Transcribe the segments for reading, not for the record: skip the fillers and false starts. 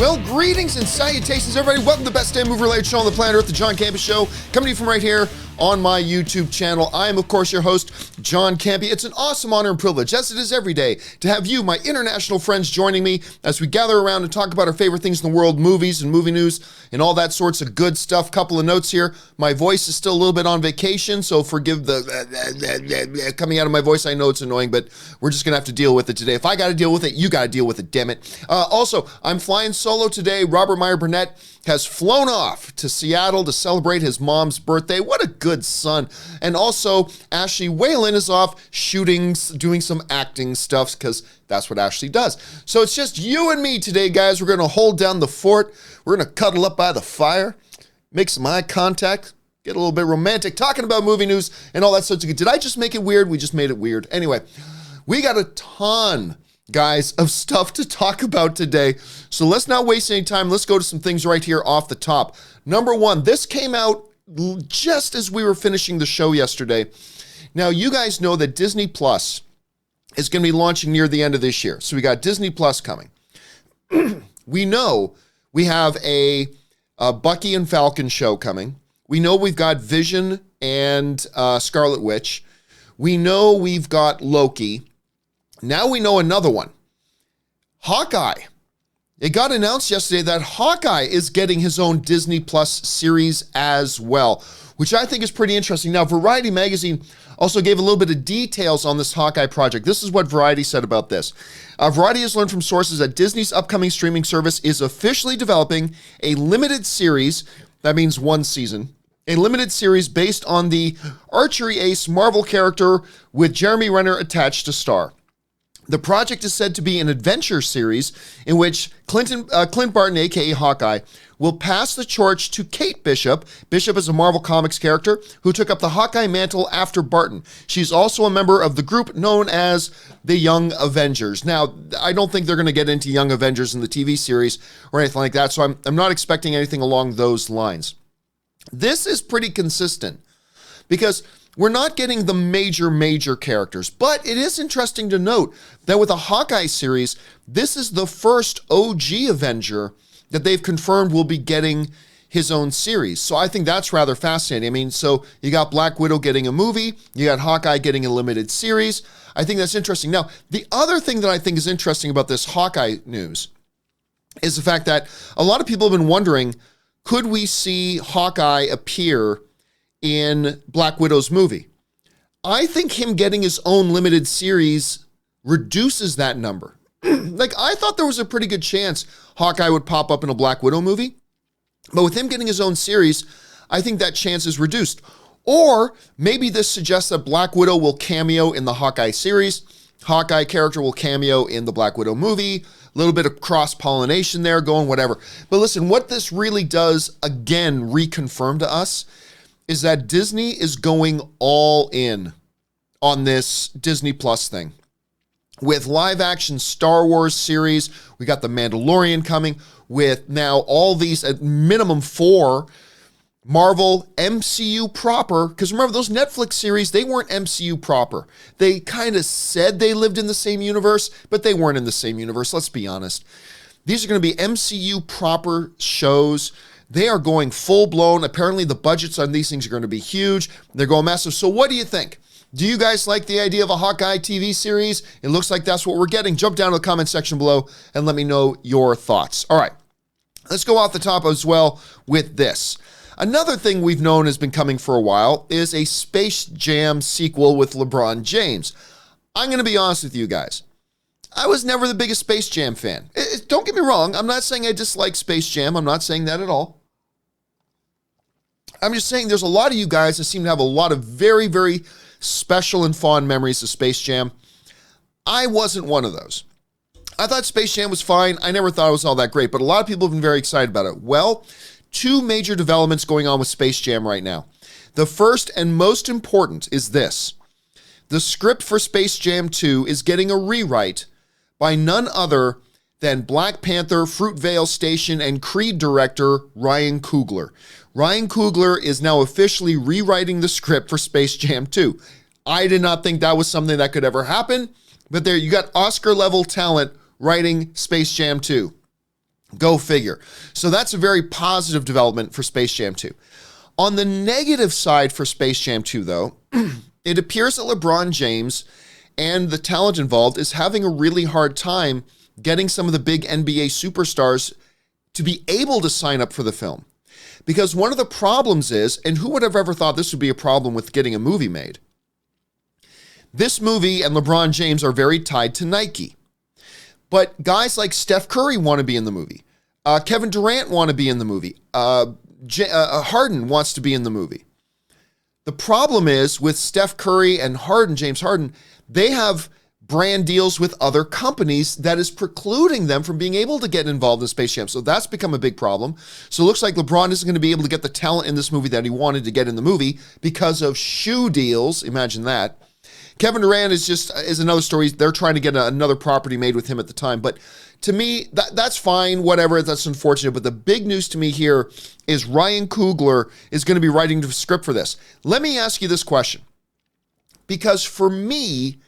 Well, greetings and salutations, everybody. Welcome to the best damn movie-related show on the planet Earth, the John Campea Show, coming to you from right here on my YouTube channel. I am, of course, your host, John Campea. It's an awesome honor and privilege, as it is every day, to have you, my international friends, joining me as we gather around and talk about our favorite things in the world, movies and movie news and all that sorts of good stuff. Couple of notes here. My voice is still a little bit on vacation, so forgive the coming out of my voice. I know it's annoying, but we're just going to have to deal with it today. If I got to deal with it, you got to deal with it, damn it. Also, I'm flying solo today. Robert Meyer Burnett has flown off to Seattle to celebrate his mom's birthday. What a good son. And also, Ashley Whalen is off shooting, doing some acting stuff, because that's what Ashley does. So it's just you and me today, guys. We're going to hold down the fort. We're going to cuddle up by the fire, make some eye contact, get a little bit romantic, talking about movie news and all that sorts of good. Did I just make it weird? We just made it weird. Anyway, we got a ton, guys, of stuff to talk about today. So let's not waste any time. Let's go to some things right here off the top. Number one, this came out just as we were finishing the show yesterday. Now, you guys know that Disney Plus is going to be launching near the end of this year. So we got Disney Plus coming. We know we have a Bucky and Falcon show coming. We know we've got Vision and Scarlet Witch. We know we've got Loki. Now we know another one, Hawkeye. It got announced yesterday that Hawkeye is getting his own Disney Plus series as well, which I think is pretty interesting. Now, Variety magazine also gave a little bit of details on this Hawkeye project. This is what Variety said about this. Variety has learned from sources that Disney's upcoming streaming service is officially developing a limited series, that means one season, a limited series based on the archery ace Marvel character with Jeremy Renner attached to star. The project is said to be an adventure series in which Clint Barton, a.k.a. Hawkeye, will pass the torch to Kate Bishop. Bishop is a Marvel Comics character who took up the Hawkeye mantle after Barton. She's also a member of the group known as the Young Avengers. Now, I don't think they're going to get into Young Avengers in the TV series or anything like that, so I'm not expecting anything along those lines. This is pretty consistent because we're not getting the major characters, but it is interesting to note that with a Hawkeye series, this is the first OG Avenger that they've confirmed will be getting his own series. So I think that's rather fascinating. I mean, so you got Black Widow getting a movie, you got Hawkeye getting a limited series. I think that's interesting. Now, the other thing that I think is interesting about this Hawkeye news is the fact that a lot of people have been wondering, could we see Hawkeye appear in Black Widow's movie? I think him getting his own limited series reduces that number. Like, I thought there was a pretty good chance Hawkeye would pop up in a Black Widow movie, but with him getting his own series, I think that chance is reduced. Or maybe this suggests that Black Widow will cameo in the Hawkeye series, Hawkeye character will cameo in the Black Widow movie, a little bit of cross-pollination there going, whatever. But listen, what this really does, again, reconfirm to us is that Disney is going all in on this Disney Plus thing. With live action Star Wars series, we got The Mandalorian coming, with now all these, at minimum 4, Marvel MCU proper, because remember those Netflix series, they weren't MCU proper. They kind of said they lived in the same universe, but they weren't in the same universe, let's be honest. These are going to be MCU proper shows. They are going full-blown. Apparently, the budgets on these things are going to be huge. They're going massive. So what do you think? Do you guys like the idea of a Hawkeye TV series? It looks like that's what we're getting. Jump down to the comment section below and let me know your thoughts. All right, let's go off the top as well with this. Another thing we've known has been coming for a while is a Space Jam sequel with LeBron James. I'm going to be honest with you guys. I was never the biggest Space Jam fan. Don't get me wrong. I'm not saying I dislike Space Jam. I'm not saying that at all. I'm just saying there's a lot of you guys that seem to have a lot of very special and fond memories of Space Jam. I wasn't one of those. I thought Space Jam was fine. I never thought it was all that great, but a lot of people have been very excited about it. Well, 2 major developments going on with Space Jam right now. The first and most important is this. The script for Space Jam 2 is getting a rewrite by none other than Black Panther, Fruitvale Station, and Creed director Ryan Coogler. Ryan Coogler is now officially rewriting the script for Space Jam 2. I did not think that was something that could ever happen, but there you got Oscar-level talent writing Space Jam 2. Go figure. So that's a very positive development for Space Jam 2. On the negative side for Space Jam 2, though, it appears that LeBron James and the talent involved is having a really hard time getting some of the big NBA superstars to be able to sign up for the film. Because one of the problems is, and who would have ever thought this would be a problem with getting a movie made? This movie and LeBron James are very tied to Nike. But guys like Steph Curry want to be in the movie. Kevin Durant want to be in the movie. Harden wants to be in the movie. The problem is with Steph Curry and Harden, James Harden, they have brand deals with other companies that is precluding them from being able to get involved in Space Jam. So that's become a big problem. So it looks like LeBron isn't going to be able to get the talent in this movie that he wanted to get in the movie because of shoe deals. Imagine that. Kevin Durant is another story. They're trying to get another property made with him at the time. But to me, that's fine, whatever. That's unfortunate. But the big news to me here is Ryan Coogler is going to be writing the script for this. Let me ask you this question. Because for me,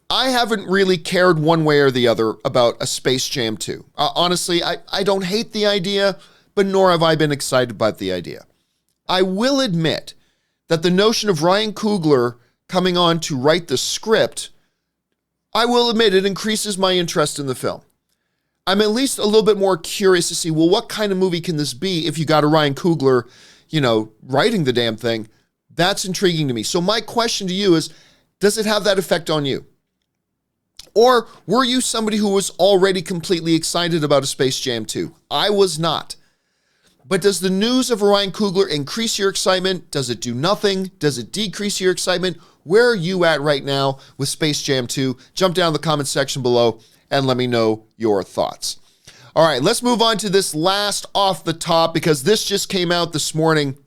I haven't really cared one way or the other about a Space Jam 2. Honestly, I don't hate the idea, but nor have I been excited about the idea. I will admit that the notion of Ryan Coogler coming on to write the script, I will admit it increases my interest in the film. I'm at least a little bit more curious to see, well, what kind of movie can this be if you got a Ryan Coogler, writing the damn thing? That's intriguing to me. So my question to you is, does it have that effect on you? Or were you somebody who was already completely excited about a Space Jam 2? I was not. But does the news of Ryan Coogler increase your excitement? Does it do nothing? Does it decrease your excitement? Where are you at right now with Space Jam 2? Jump down in the comment section below and let me know your thoughts. All right, let's move on to this last off the top because this just came out this morning.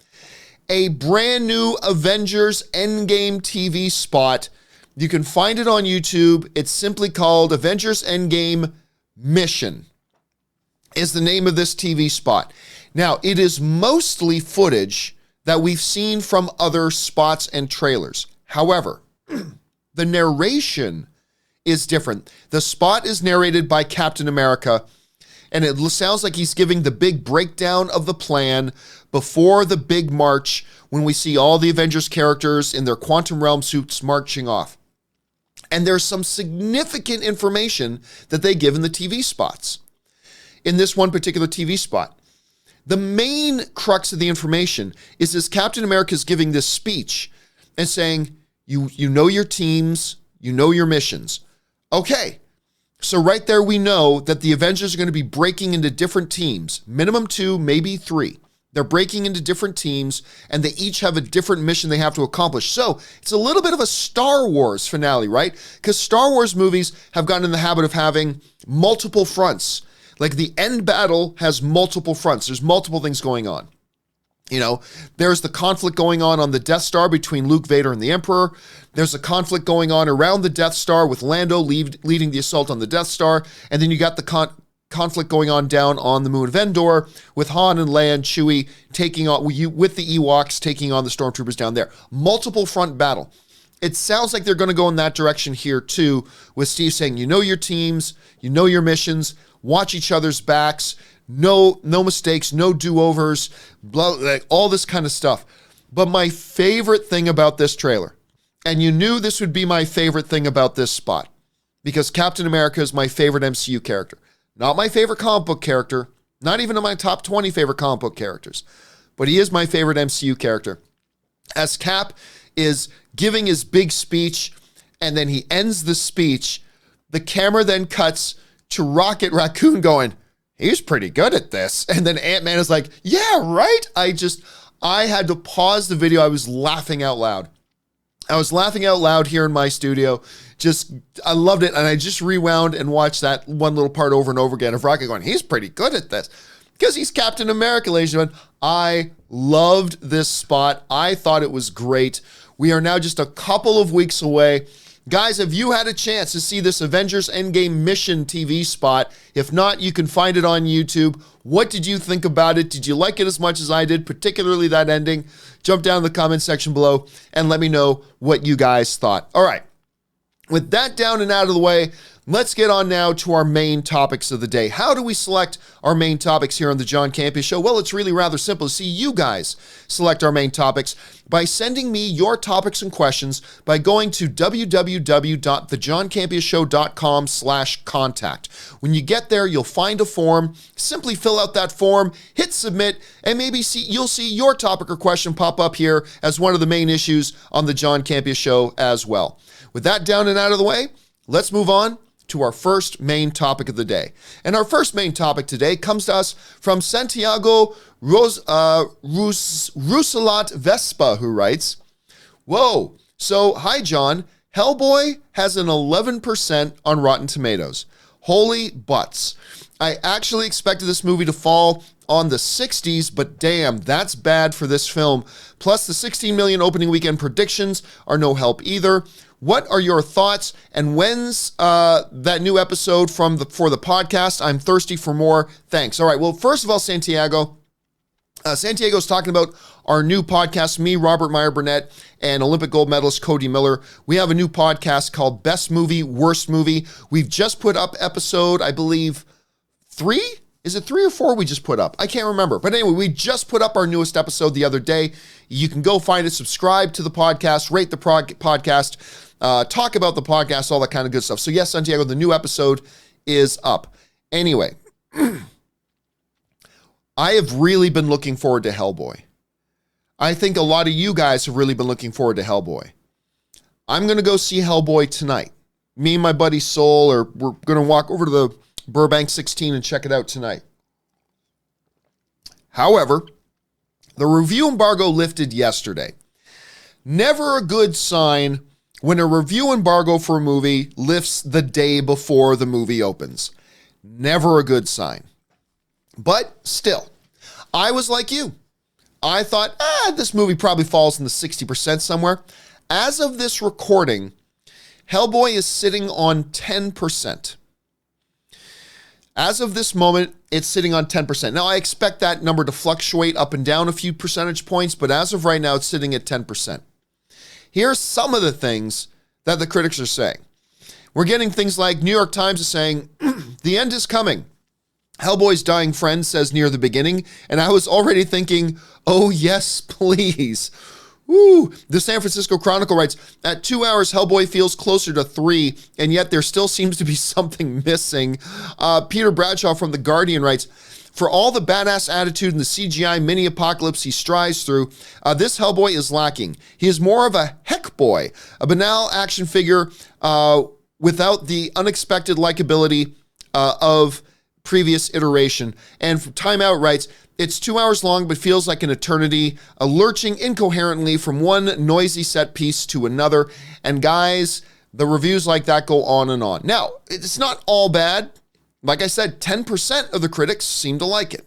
A brand new Avengers Endgame TV spot. You can find it on YouTube. It's simply called Avengers Endgame Mission is the name of this TV spot. Now, it is mostly footage that we've seen from other spots and trailers. However, the narration is different. The spot is narrated by Captain America, and it sounds like he's giving the big breakdown of the plan before the big march when we see all the Avengers characters in their quantum realm suits marching off. And there's some significant information that they give in the TV spots. In this one particular TV spot, the main crux of the information is as Captain America is giving this speech and saying, you know your teams, you know your missions. Okay, so right there we know that the Avengers are going to be breaking into different teams, minimum 2, maybe 3. They're breaking into different teams, and they each have a different mission they have to accomplish. So it's a little bit of a Star Wars finale, right? Because Star Wars movies have gotten in the habit of having multiple fronts. Like the end battle has multiple fronts. There's multiple things going on. There's the conflict going on the Death Star between Luke, Vader, and the Emperor. There's a conflict going on around the Death Star with Lando leading the assault on the Death Star. And then you got the conflict going on down on the moon of Endor with Han and Leia and Chewie taking on, with the Ewoks taking on the Stormtroopers down there. Multiple front battle. It sounds like they're going to go in that direction here too, with Steve saying, you know your teams, you know your missions, watch each other's backs, no mistakes, no do-overs, all this kind of stuff. But my favorite thing about this trailer, and you knew this would be my favorite thing about this spot, because Captain America is my favorite MCU character. Not my favorite comic book character, not even in my top 20 favorite comic book characters, but he is my favorite MCU character. As Cap is giving his big speech, and then he ends the speech, the camera then cuts to Rocket Raccoon going, he's pretty good at this. And then Ant-Man is like, yeah, right? I had to pause the video. I was laughing out loud. I was laughing out loud here in my studio. I loved it. And I just rewound and watched that one little part over and over again of Rocket going, he's pretty good at this. Because he's Captain America, ladies and gentlemen. I loved this spot. I thought it was great. We are now just a couple of weeks away. Guys, have you had a chance to see this Avengers Endgame Mission TV spot? If not, you can find it on YouTube. What did you think about it? Did you like it as much as I did, particularly that ending? Jump down in the comment section below and let me know what you guys thought. All right, with that down and out of the way, let's get on now to our main topics of the day. How do we select our main topics here on the John Campea Show? Well, it's really rather simple. See, you guys select our main topics by sending me your topics and questions by going to www.thejohncampeashow.com/contact. When you get there, you'll find a form. Simply fill out that form, hit submit, and maybe you'll see your topic or question pop up here as one of the main issues on the John Campea Show as well. With that down and out of the way, let's move on to our first main topic of the day. And our first main topic today comes to us from Santiago Rusalat Vespa, who writes, "Whoa, so hi John, Hellboy has an 11% on Rotten Tomatoes. Holy butts. I actually expected this movie to fall on the 60s, but damn, that's bad for this film. Plus the 16 million opening weekend predictions are no help either. What are your thoughts? And when's that new episode for the podcast? I'm thirsty for more. Thanks." All right. Well, first of all, Santiago's talking about our new podcast, me, Robert Meyer Burnett, and Olympic gold medalist Cody Miller. We have a new podcast called Best Movie, Worst Movie. We've just put up episode, I believe, 3? Is it 3 or 4 we just put up? I can't remember. But anyway, we just put up our newest episode the other day. You can go find it, subscribe to the podcast, rate the podcast, talk about the podcast, all that kind of good stuff. So yes, Santiago, the new episode is up. Anyway, I have really been looking forward to Hellboy. I think a lot of you guys have really been looking forward to Hellboy. I'm going to go see Hellboy tonight. Me and my buddy Soul, we're going to walk over to the Burbank 16 and check it out tonight. However, the review embargo lifted yesterday. Never a good sign when a review embargo for a movie lifts the day before the movie opens. Never a good sign. But still, I was like you. I thought, this movie probably falls in the 60% somewhere. As of this recording, Hellboy is sitting on 10%. As of this moment, it's sitting on 10%. Now, I expect that number to fluctuate up and down a few percentage points, but as of right now, it's sitting at 10%. Here's some of the things that the critics are saying. We're getting things like New York Times is saying, "The end is coming. Hellboy's dying friend says near the beginning," and I was already thinking, oh yes, please. Woo. The San Francisco Chronicle writes, "At 2 hours, Hellboy feels closer to 3, and yet there still seems to be something missing." Peter Bradshaw from The Guardian writes, "For all the badass attitude and the CGI mini-apocalypse he strives through, this Hellboy is lacking. He is more of a heck boy, a banal action figure without the unexpected likability of previous iteration." And Time Out writes, "It's 2 hours long, but feels like an eternity, lurching incoherently from one noisy set piece to another." And guys, the reviews like that go on and on. Now, it's not all bad. Like I said, 10% of the critics seem to like it.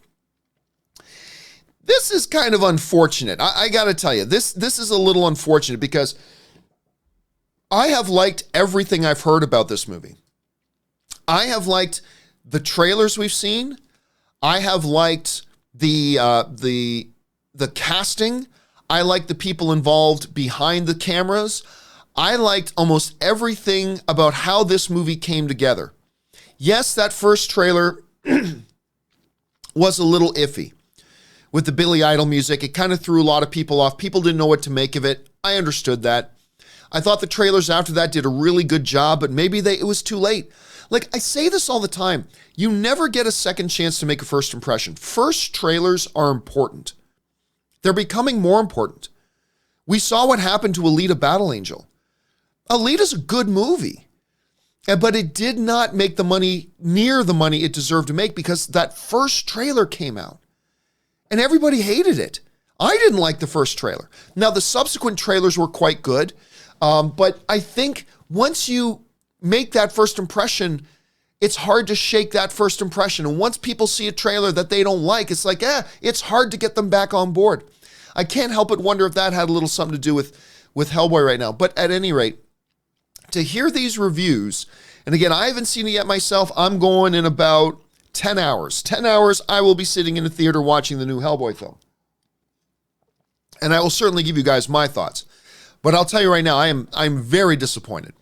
This is kind of unfortunate. I got to tell you, this is a little unfortunate because I have liked everything I've heard about this movie. I have liked the trailers we've seen. I have liked the casting. I like the people involved behind the cameras. I liked almost everything about how this movie came together. Yes, that first trailer was a little iffy with the Billy Idol music. It kind of threw a lot of people off. People didn't know what to make of it. I understood that. I thought the trailers after that did a really good job, but maybe it was too late. Like, I say this all the time. You never get a second chance to make a first impression. First trailers are important. They're becoming more important. We saw what happened to Alita Battle Angel. Alita's a good movie, but it did not make the money, near the money it deserved to make because that first trailer came out and everybody hated it. I didn't like the first trailer. Now, the subsequent trailers were quite good, but I think once you make that first impression, it's hard to shake that first impression. And once people see a trailer that they don't like, it's like, it's hard to get them back on board. I can't help but wonder if that had a little something to do with Hellboy right now. But at any rate, to hear these reviews, and again, I haven't seen it yet myself. I'm going in about 10 hours. 10 hours, I will be sitting in a theater watching the new Hellboy film. And I will certainly give you guys my thoughts. But I'll tell you right now, I'm very disappointed.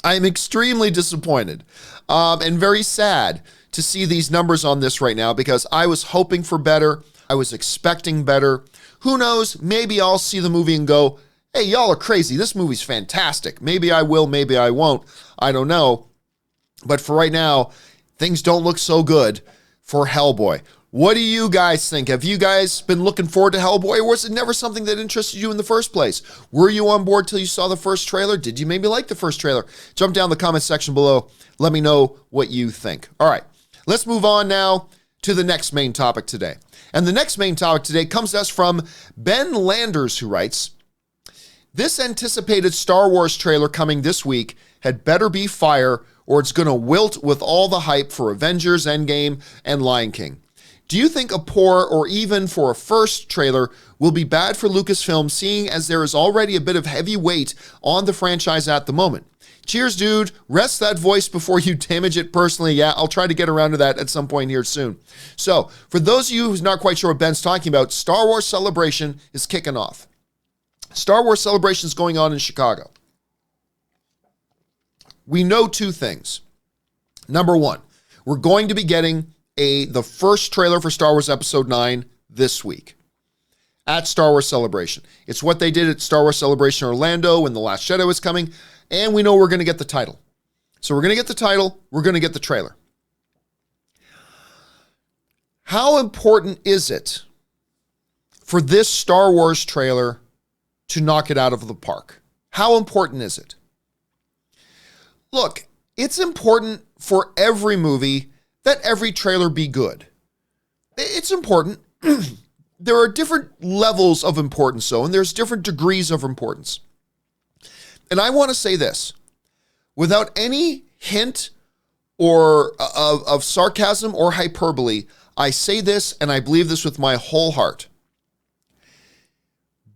I'm extremely disappointed and very sad to see these numbers on this right now because I was hoping for better. I was expecting better. Who knows? Maybe I'll see the movie and go, hey, y'all are crazy. This movie's fantastic. Maybe I will, maybe I won't. I don't know. But for right now, things don't look so good for Hellboy. What do you guys think? Have you guys been looking forward to Hellboy, or was it never something that interested you in the first place? Were you on board till you saw the first trailer? Did you maybe like the first trailer? Jump down in the comment section below. Let me know what you think. All right, let's move on now to the next main topic today. And the next main topic today comes to us from Ben Landers, who writes, this anticipated Star Wars trailer coming this week had better be fire, or it's going to wilt with all the hype for Avengers Endgame and Lion King. Do you think a poor or even for a first trailer will be bad for Lucasfilm, seeing as there is already a bit of heavy weight on the franchise at the moment? Cheers, dude. Rest that voice before you damage it personally. Yeah, I'll try to get around to that at some point here soon. So, for those of you who's not quite sure what Ben's talking about, Star Wars Celebration is kicking off. Star Wars Celebration is going on in Chicago. We know two things. Number one, we're going to be getting the first trailer for Star Wars Episode 9 this week at Star Wars Celebration. It's what they did at Star Wars Celebration Orlando when The Last Jedi was coming, and we know we're going to get the title. So we're going to get the title, we're going to get the trailer. How important is it for this Star Wars trailer to knock it out of the park? How important is it? Look, it's important for every movie that every trailer be good. It's important. There are different levels of importance, though, and there's different degrees of importance. And I want to say this, without any hint or of sarcasm or hyperbole, I say this and I believe this with my whole heart.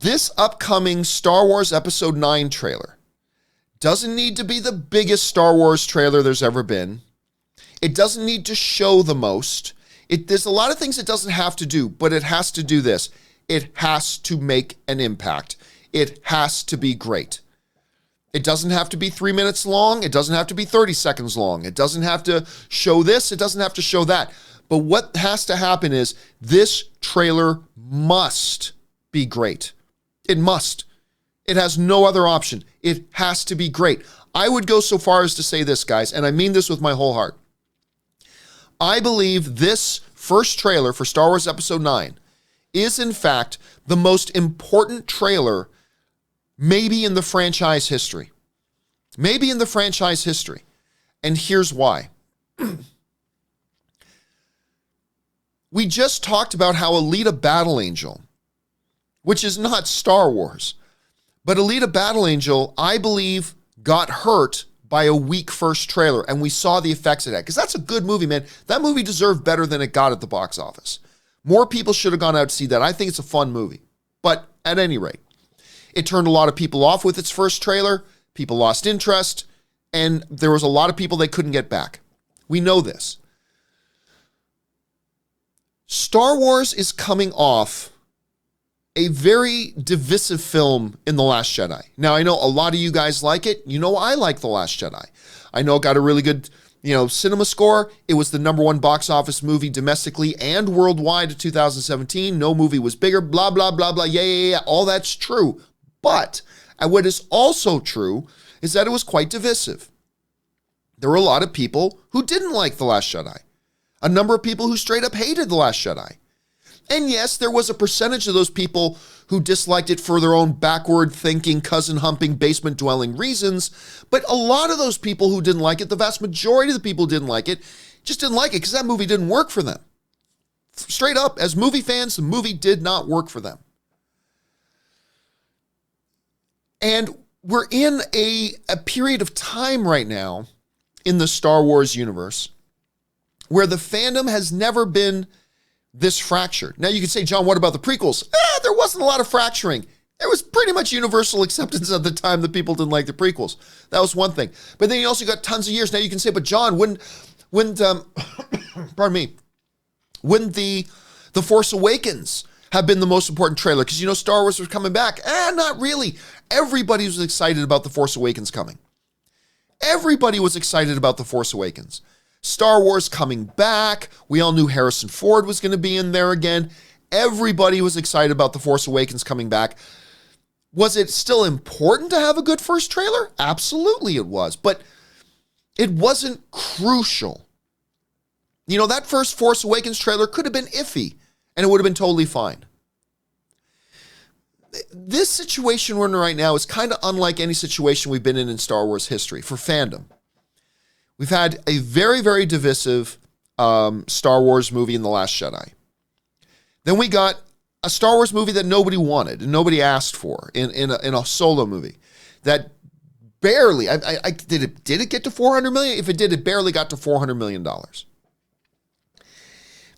This upcoming Star Wars Episode 9 trailer doesn't need to be the biggest Star Wars trailer there's ever been. It doesn't need to show the most. There's a lot of things it doesn't have to do, but it has to do this. It has to make an impact. It has to be great. It doesn't have to be 3 minutes long. It doesn't have to be 30 seconds long. It doesn't have to show this. It doesn't have to show that. But what has to happen is this trailer must be great. It must. It has no other option. It has to be great. I would go so far as to say this, guys, and I mean this with my whole heart. I believe this first trailer for Star Wars Episode 9 is, in fact, the most important trailer maybe in the franchise history. Maybe in the franchise history. And here's why. We just talked about how Alita Battle Angel, which is not Star Wars, but Alita Battle Angel, I believe, got hurt by a weak first trailer, and we saw the effects of that. Because that's a good movie, man. That movie deserved better than it got at the box office. More people should have gone out to see that. I think it's a fun movie. But at any rate, it turned a lot of people off with its first trailer. People lost interest, and there was a lot of people they couldn't get back. We know this. Star Wars is coming off a very divisive film in The Last Jedi. Now, I know a lot of you guys like it. You know I like The Last Jedi. I know it got a really good, cinema score. It was the #1 box office movie domestically and worldwide in 2017. No movie was bigger, blah, blah, blah, blah. Yeah. All that's true. But what is also true is that it was quite divisive. There were a lot of people who didn't like The Last Jedi. A number of people who straight up hated The Last Jedi. And yes, there was a percentage of those people who disliked it for their own backward-thinking, cousin-humping, basement-dwelling reasons. But a lot of those people who didn't like it, the vast majority of the people who didn't like it, just didn't like it because that movie didn't work for them. Straight up, as movie fans, the movie did not work for them. And we're in a period of time right now in the Star Wars universe where the fandom has never been this fractured. Now you could say, John, what about the prequels? There wasn't a lot of fracturing. There was pretty much universal acceptance at the time that people didn't like the prequels. That was one thing. But then you also got tons of years. Now you can say, but John, wouldn't pardon me, wouldn't the Force Awakens have been the most important trailer? Because Star Wars was coming back. Not really. Everybody was excited about the Force Awakens coming. Everybody was excited about The Force Awakens. Star Wars coming back. We all knew Harrison Ford was going to be in there again. Everybody was excited about The Force Awakens coming back. Was it still important to have a good first trailer? Absolutely it was, but it wasn't crucial. You know, that first Force Awakens trailer could have been iffy, and it would have been totally fine. This situation we're in right now is kind of unlike any situation we've been in Star Wars history for fandom. We've had a very, very divisive Star Wars movie in The Last Jedi. Then we got a Star Wars movie that nobody wanted and nobody asked for in a solo movie that barely, did it get to 400 million? If it did, it barely got to $400 million.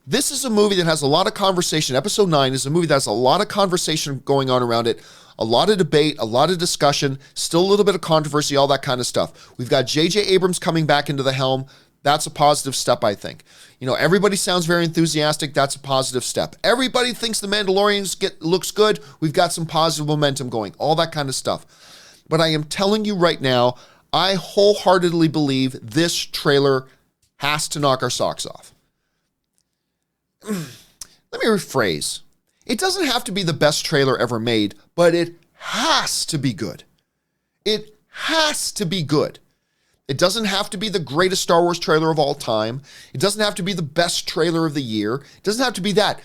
This is a movie that has a lot of conversation. Episode 9 is a movie that has a lot of conversation going on around it, a lot of debate, a lot of discussion, still a little bit of controversy, all that kind of stuff. We've got J.J. Abrams coming back into the helm. That's a positive step, I think. You know, everybody sounds very enthusiastic. That's a positive step. Everybody thinks The Mandalorian looks good. We've got some positive momentum going, all that kind of stuff. But I am telling you right now, I wholeheartedly believe this trailer has to knock our socks off. Let me rephrase. It doesn't have to be the best trailer ever made, but it has to be good. It has to be good. It doesn't have to be the greatest Star Wars trailer of all time. It doesn't have to be the best trailer of the year. It doesn't have to be that.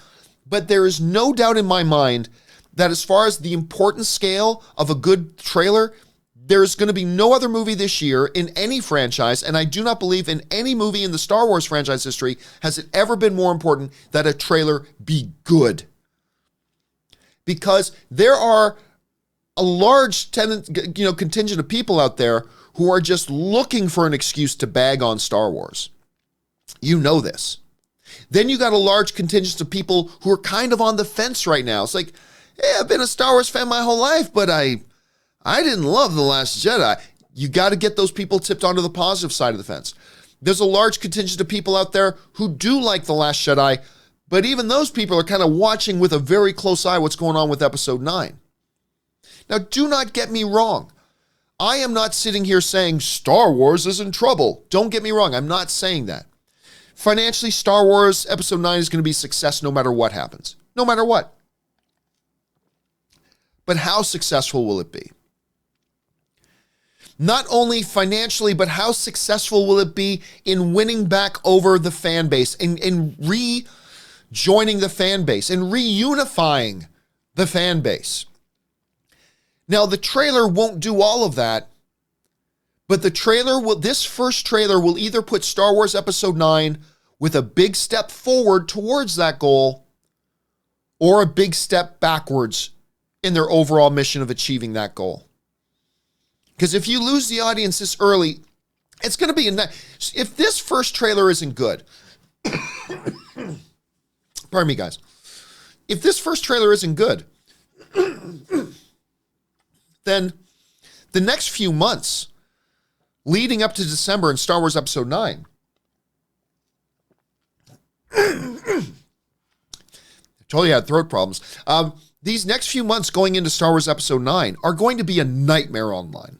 But there is no doubt in my mind that as far as the important scale of a good trailer, there's going to be no other movie this year in any franchise, and I do not believe in any movie in the Star Wars franchise history has it ever been more important that a trailer be good. Because there are a large contingent of people out there who are just looking for an excuse to bag on Star Wars. You know this. Then you got a large contingent of people who are kind of on the fence right now. It's like, hey, I've been a Star Wars fan my whole life, but I didn't love The Last Jedi. You got to get those people tipped onto the positive side of the fence. There's a large contingent of people out there who do like The Last Jedi, but even those people are kind of watching with a very close eye what's going on with Episode 9. Now, do not get me wrong. I am not sitting here saying Star Wars is in trouble. Don't get me wrong. I'm not saying that. Financially, Star Wars Episode 9 is going to be a success no matter what happens. No matter what. But how successful will it be? Not only financially, but how successful will it be in winning back over the fan base, in rejoining the fan base, and reunifying the fan base? Now, the trailer won't do all of that, but this first trailer will either put Star Wars Episode 9 with a big step forward towards that goal, or a big step backwards in their overall mission of achieving that goal. Because if you lose the audience this early, it's going to be if this first trailer isn't good, pardon me, guys. If this first trailer isn't good, then the next few months leading up to December in Star Wars Episode 9, I told you I had throat problems. These next few months going into Star Wars Episode 9 are going to be a nightmare online.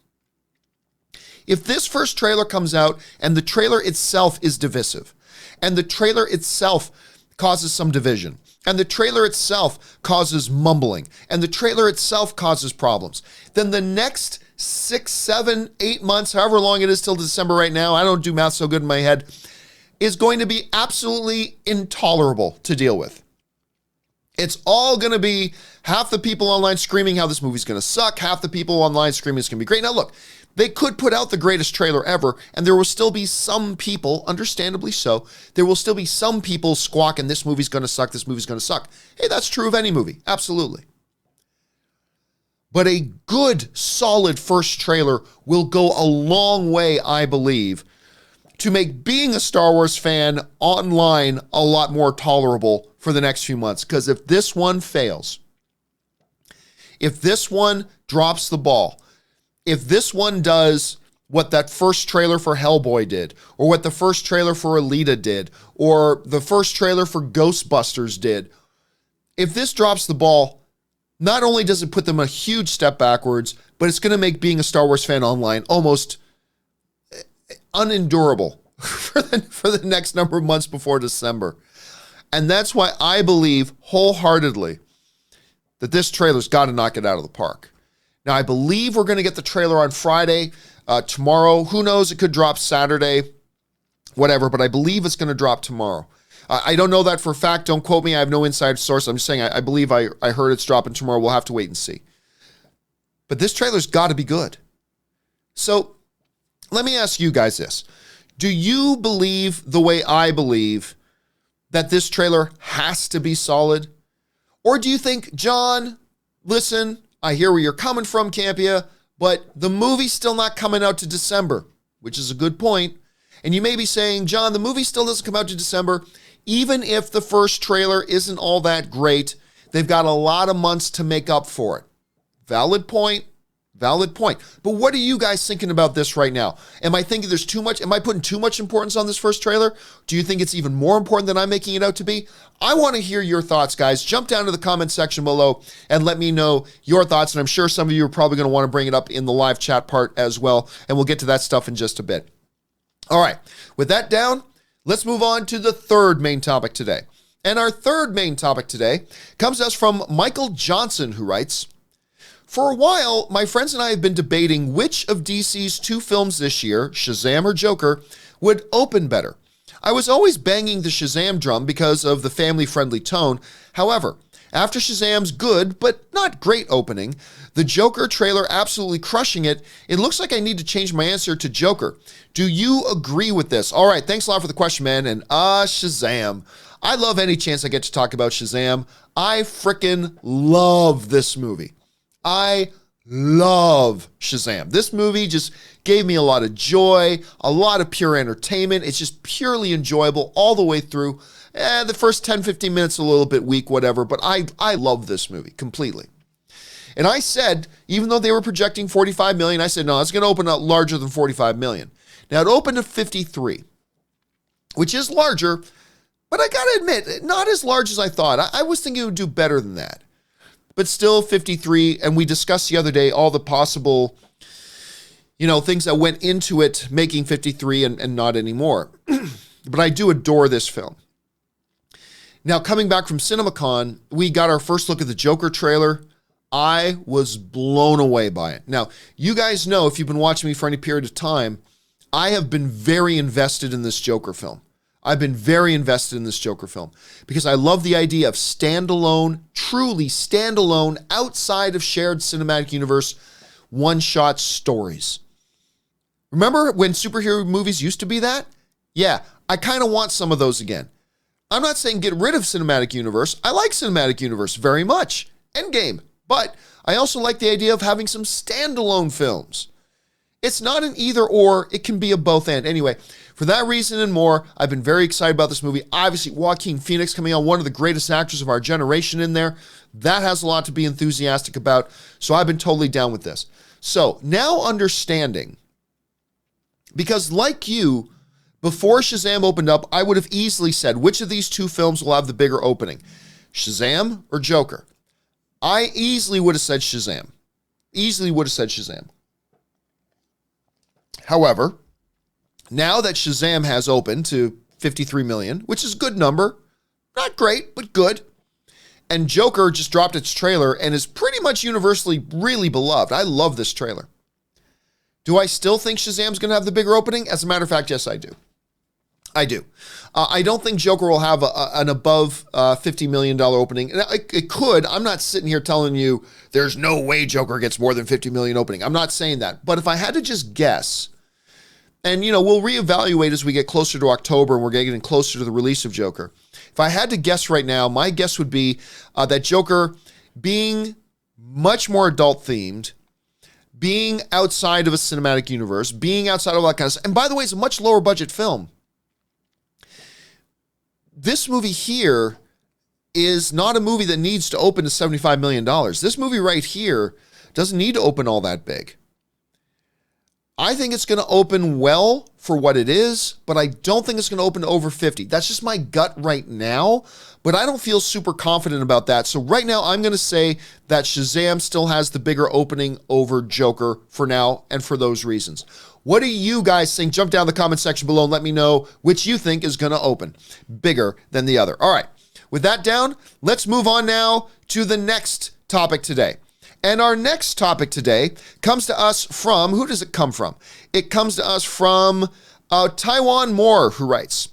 If this first trailer comes out and the trailer itself is divisive, and the trailer itself causes some division, and the trailer itself causes mumbling, and the trailer itself causes problems, then the next 6, 7, 8 months, however long it is till December right now, I don't do math so good in my head, is going to be absolutely intolerable to deal with. It's all going to be half the people online screaming how this movie's going to suck, half the people online screaming it's going to be great. Now look, they could put out the greatest trailer ever, and there will still be some people, understandably so, there will still be some people squawking, this movie's going to suck, this movie's going to suck. Hey, that's true of any movie. Absolutely. But a good, solid first trailer will go a long way, I believe, to make being a Star Wars fan online a lot more tolerable for the next few months. Because if this one fails, if this one drops the ball, if this one does what that first trailer for Hellboy did, or what the first trailer for Alita did, or the first trailer for Ghostbusters did, if this drops the ball, not only does it put them a huge step backwards, but it's going to make being a Star Wars fan online almost unendurable for the next number of months before December. And that's why I believe wholeheartedly that this trailer's got to knock it out of the park. Now, I believe we're going to get the trailer on Friday, tomorrow. Who knows? It could drop Saturday, whatever, but I believe it's going to drop tomorrow. I don't know that for a fact. Don't quote me. I have no inside source. I'm just saying I believe I heard it's dropping tomorrow. We'll have to wait and see. But this trailer's got to be good. So let me ask you guys this. Do you believe the way I believe that this trailer has to be solid? Or do you think, John, listen, I hear where you're coming from, Campea, but the movie's still not coming out to December, which is a good point. And you may be saying, John, the movie still doesn't come out to December. Even if the first trailer isn't all that great, they've got a lot of months to make up for it. Valid point. Valid point. But what are you guys thinking about this right now? Am I thinking there's too much? Am I putting too much importance on this first trailer? Do you think it's even more important than I'm making it out to be? I want to hear your thoughts, guys. Jump down to the comment section below and let me know your thoughts. And I'm sure some of you are probably going to want to bring it up in the live chat part as well. And we'll get to that stuff in just a bit. All right. With that down, let's move on to the third main topic today. And our third main topic today comes to us from Michael Johnson, who writes, for a while, my friends and I have been debating which of DC's two films this year, Shazam or Joker, would open better. I was always banging the Shazam drum because of the family-friendly tone. However, after Shazam's good but not great opening, the Joker trailer absolutely crushing it, it looks like I need to change my answer to Joker. Do you agree with this? All right, thanks a lot for the question, man. And Shazam. I love any chance I get to talk about Shazam. I frickin' love this movie. I love Shazam. This movie just gave me a lot of joy, a lot of pure entertainment. It's just purely enjoyable all the way through. The first 10, 15 minutes a little bit weak, whatever, but I love this movie completely. And I said, even though they were projecting 45 million, I said, no, it's going to open up larger than 45 million. Now, it opened at 53, which is larger, but I got to admit, not as large as I thought. I was thinking it would do better than that. But still 53, and we discussed the other day all the possible, things that went into it making 53 and not anymore. But I do adore this film. Now, coming back from CinemaCon, we got our first look at the Joker trailer. I was blown away by it. Now, you guys know, if you've been watching me for any period of time, I have been very invested in this Joker film. I've been very invested in this Joker film because I love the idea of standalone, truly standalone, outside of shared cinematic universe, one-shot stories. Remember when superhero movies used to be that? Yeah, I kind of want some of those again. I'm not saying get rid of cinematic universe. I like cinematic universe very much. Endgame. But I also like the idea of having some standalone films. It's not an either or, it can be a both and. Anyway, for that reason and more, I've been very excited about this movie. Obviously, Joaquin Phoenix coming on, one of the greatest actors of our generation in there. That has a lot to be enthusiastic about. So I've been totally down with this. So now understanding, because like you, before Shazam opened up, I would have easily said, which of these two films will have the bigger opening? Shazam or Joker? I easily would have said Shazam. Easily would have said Shazam. However, now that Shazam has opened to 53 million, which is a good number, not great, but good, and Joker just dropped its trailer and is pretty much universally really beloved. I love this trailer. Do I still think Shazam's going to have the bigger opening? As a matter of fact, yes, I do. I do. I don't think Joker will have an above $50 million opening. It could. I'm not sitting here telling you there's no way Joker gets more than 50 million opening. I'm not saying that. But if I had to just guess, and, we'll reevaluate as we get closer to October and we're getting closer to the release of Joker. If I had to guess right now, my guess would be that Joker, being much more adult-themed, being outside of a cinematic universe, being outside of all that kind of stuff, and by the way, it's a much lower budget film. This movie here is not a movie that needs to open to $75 million. This movie right here doesn't need to open all that big. I think it's going to open well for what it is, but I don't think it's going to open to over 50. That's just my gut right now, but I don't feel super confident about that. So right now, I'm going to say that Shazam still has the bigger opening over Joker for now, and for those reasons. What do you guys think? Jump down in the comment section below and let me know which you think is going to open bigger than the other. All right, with that down, let's move on now to the next topic today. And our next topic today comes to us from, who does it come from? It comes to us from Taiwan Moore, who writes,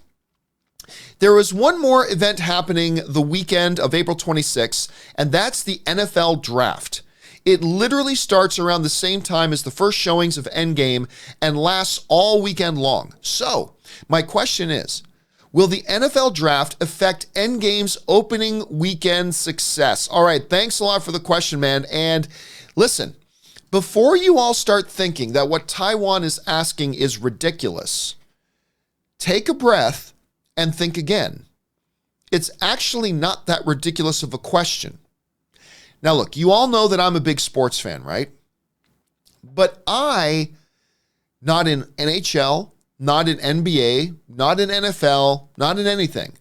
there was one more event happening the weekend of April 26th, and that's the NFL Draft. It literally starts around the same time as the first showings of Endgame and lasts all weekend long. So, my question is, will the NFL Draft affect Endgame's opening weekend success? All right, thanks a lot for the question, man. And listen, before you all start thinking that what Taiwan is asking is ridiculous, take a breath and think again. It's actually not that ridiculous of a question. Now, look, you all know that I'm a big sports fan, right? But not in NHL, not in NBA, not in NFL, not in anything.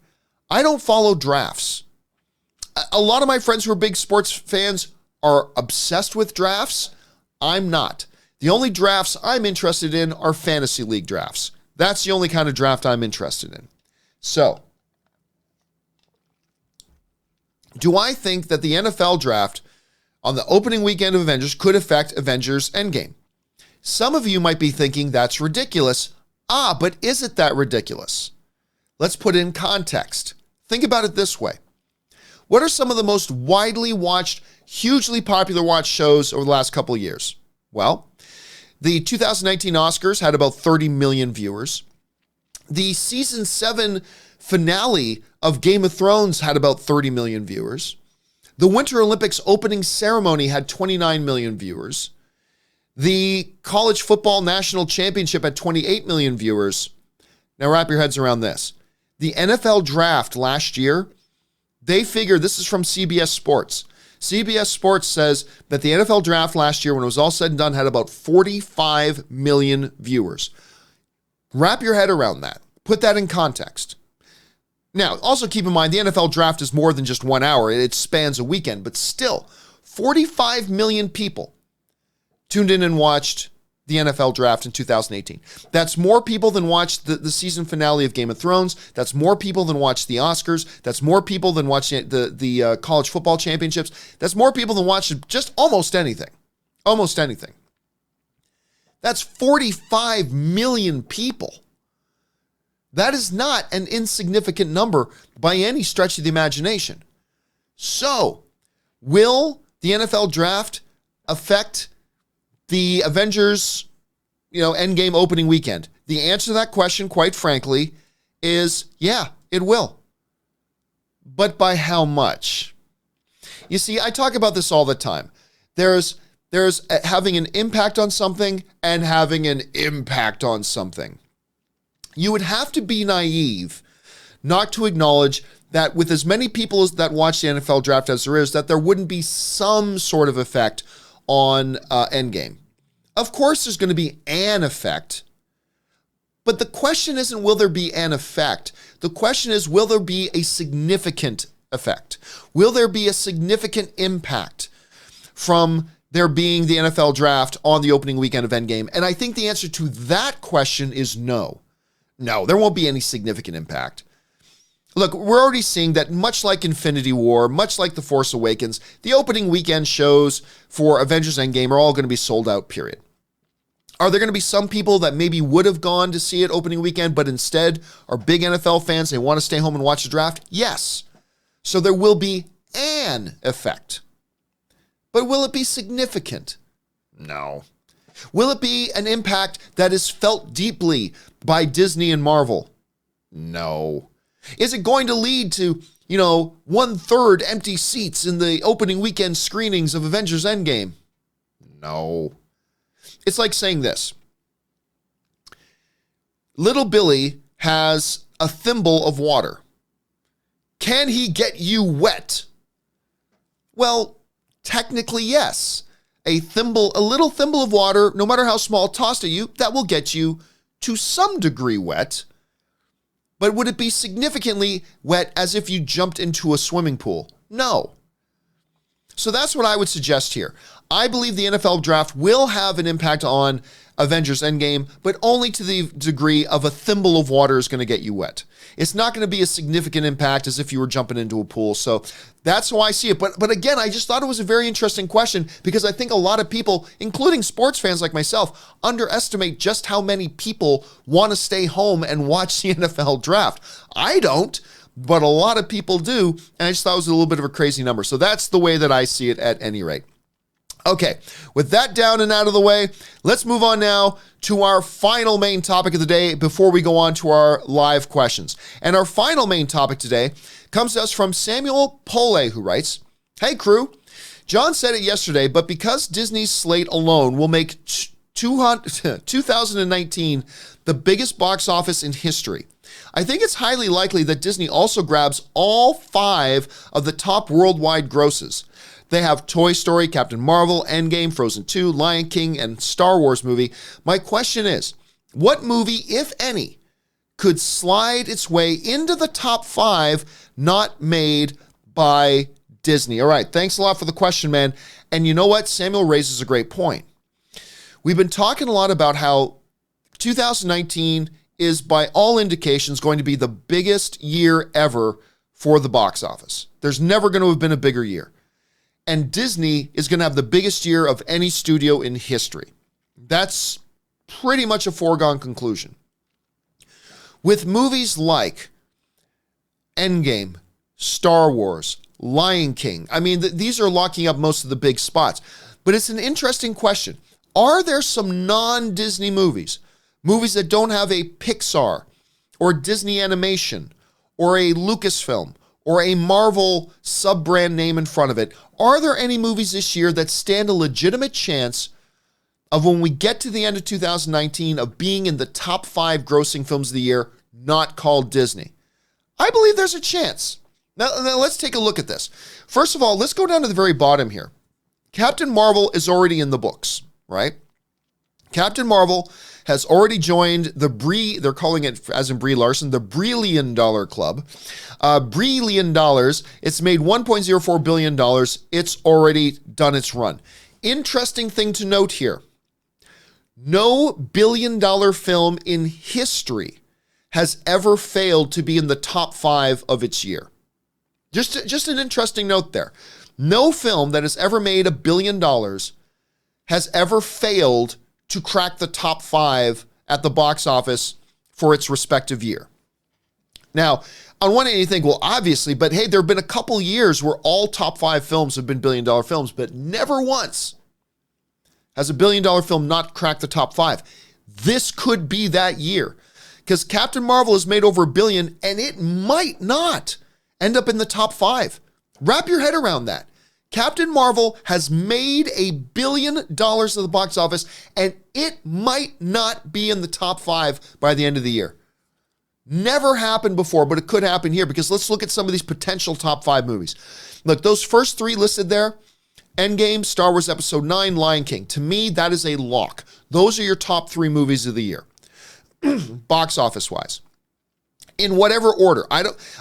I don't follow drafts. A lot of my friends who are big sports fans are obsessed with drafts. I'm not. The only drafts I'm interested in are fantasy league drafts. That's the only kind of draft I'm interested in. So, do I think that the NFL Draft on the opening weekend of Avengers could affect Avengers Endgame? Some of you might be thinking that's ridiculous. But is it that ridiculous? Let's put it in context. Think about it this way. What are some of the most widely watched, hugely popular watched shows over the last couple of years? Well, the 2019 Oscars had about 30 million viewers. The season 7 finale of Game of Thrones had about 30 million viewers. The Winter Olympics opening ceremony had 29 million viewers. The college football national championship had 28 million viewers. Now wrap your heads around this. The NFL Draft last year, they figure, this is from CBS Sports. CBS Sports says that the NFL Draft last year, when it was all said and done, had about 45 million viewers. Wrap your head around that. Put that in context. Now, also keep in mind, the NFL Draft is more than just 1 hour. It spans a weekend, but still, 45 million people tuned in and watched the NFL Draft in 2018. That's more people than watched the season finale of Game of Thrones. That's more people than watched the Oscars. That's more people than watched the college football championships. That's more people than watched just almost anything. Almost anything. That's 45 million people. That is not an insignificant number by any stretch of the imagination. So, will the NFL Draft affect the Avengers, Endgame opening weekend? The answer to that question, quite frankly, is yeah, it will. But by how much? You see, I talk about this all the time. There's having an impact on something and having an impact on something. You would have to be naive not to acknowledge that with as many people that watch the NFL Draft as there is, that there wouldn't be some sort of effect on Endgame. Of course, there's going to be an effect, but the question isn't will there be an effect. The question is, will there be a significant effect? Will there be a significant impact from there being the NFL Draft on the opening weekend of Endgame? And I think the answer to that question is no. No, there won't be any significant impact. Look, we're already seeing that much like Infinity War, much like The Force Awakens, the opening weekend shows for Avengers Endgame are all going to be sold out, period. Are there going to be some people that maybe would have gone to see it opening weekend, but instead are big NFL fans, they want to stay home and watch the draft? Yes. So there will be an effect. But will it be significant? No. Will it be an impact that is felt deeply by Disney and Marvel? No. Is it going to lead to, 1/3 empty seats in the opening weekend screenings of Avengers Endgame? No. It's like saying this. Little Billy has a thimble of water. Can he get you wet? Well, technically, yes. a little thimble of water, no matter how small, tossed at you, that will get you to some degree wet. But would it be significantly wet as if you jumped into a swimming pool? No. So that's what I would suggest here. I believe the NFL draft will have an impact on Avengers Endgame, but only to the degree of a thimble of water is going to get you wet. It's not going to be a significant impact as if you were jumping into a pool. So that's how I see it. But again, I just thought it was a very interesting question because I think a lot of people, including sports fans like myself, underestimate just how many people want to stay home and watch the NFL draft. I don't, but a lot of people do. And I just thought it was a little bit of a crazy number. So that's the way that I see it at any rate. Okay, with that down and out of the way, let's move on now to our final main topic of the day before we go on to our live questions. And our final main topic today comes to us from Samuel Pole, who writes, "Hey crew, John said it yesterday, but because Disney's slate alone will make 2019 the biggest box office in history, I think it's highly likely that Disney also grabs all 5 of the top worldwide grosses. They have Toy Story, Captain Marvel, Endgame, Frozen 2, Lion King, and Star Wars movie. My question is, what movie, if any, could slide its way into the top 5 not made by Disney?" All right, thanks a lot for the question, man. And you know what? Samuel raises a great point. We've been talking a lot about how 2019 is, by all indications, going to be the biggest year ever for the box office. There's never going to have been a bigger year. And Disney is going to have the biggest year of any studio in history. That's pretty much a foregone conclusion. With movies like Endgame, Star Wars, Lion King, I mean, these are locking up most of the big spots. But it's an interesting question. Are there some non-Disney movies that don't have a Pixar or Disney Animation or a Lucasfilm or a Marvel sub-brand name in front of it? Are there any movies this year that stand a legitimate chance of, when we get to the end of 2019, of being in the top 5 grossing films of the year, not called Disney? I believe there's a chance. Now let's take a look at this. First of all, let's go down to the very bottom here. Captain Marvel is already in the books, right? Captain Marvel has already joined the they're calling it, as in Brie Larson, the Brillion Dollar Club. Brillion dollars. It's made $1.04 billion. It's already done its run. Interesting thing to note here. No billion-dollar film in history has ever failed to be in the top 5 of its year. Just an interesting note there. No film that has ever made $1 billion has ever failed to crack the top 5 at the box office for its respective year. Now, on one hand, you think, well, obviously, but hey, there have been a couple years where all top 5 films have been billion-dollar films, but never once has a billion-dollar film not cracked the top 5. This could be that year, because Captain Marvel has made over $1 billion, and it might not end up in the top 5. Wrap your head around that. Captain Marvel has made $1 billion at the box office, and it might not be in the top 5 by the end of the year. Never happened before, but it could happen here, because let's look at some of these potential top 5 movies. Look, those first 3 listed there, Endgame, Star Wars Episode 9, Lion King. To me, that is a lock. Those are your top 3 movies of the year, box office-wise. In whatever order.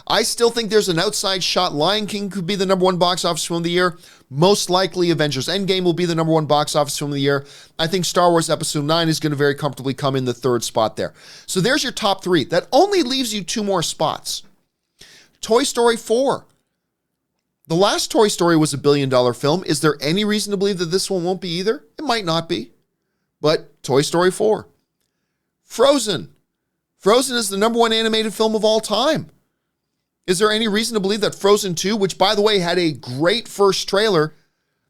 I still think there's an outside shot. Lion King could be the number 1 box office film of the year. Most likely Avengers Endgame will be the number 1 box office film of the year. I think Star Wars Episode 9 is going to very comfortably come in the 3rd spot there. So there's your top 3. That only leaves you 2 more spots. Toy Story 4. The last Toy Story was $1 billion film. Is there any reason to believe that this one won't be either? It might not be. But Toy Story 4. Frozen. Frozen is the number 1 animated film of all time. Is there any reason to believe that Frozen 2, which, by the way, had a great first trailer,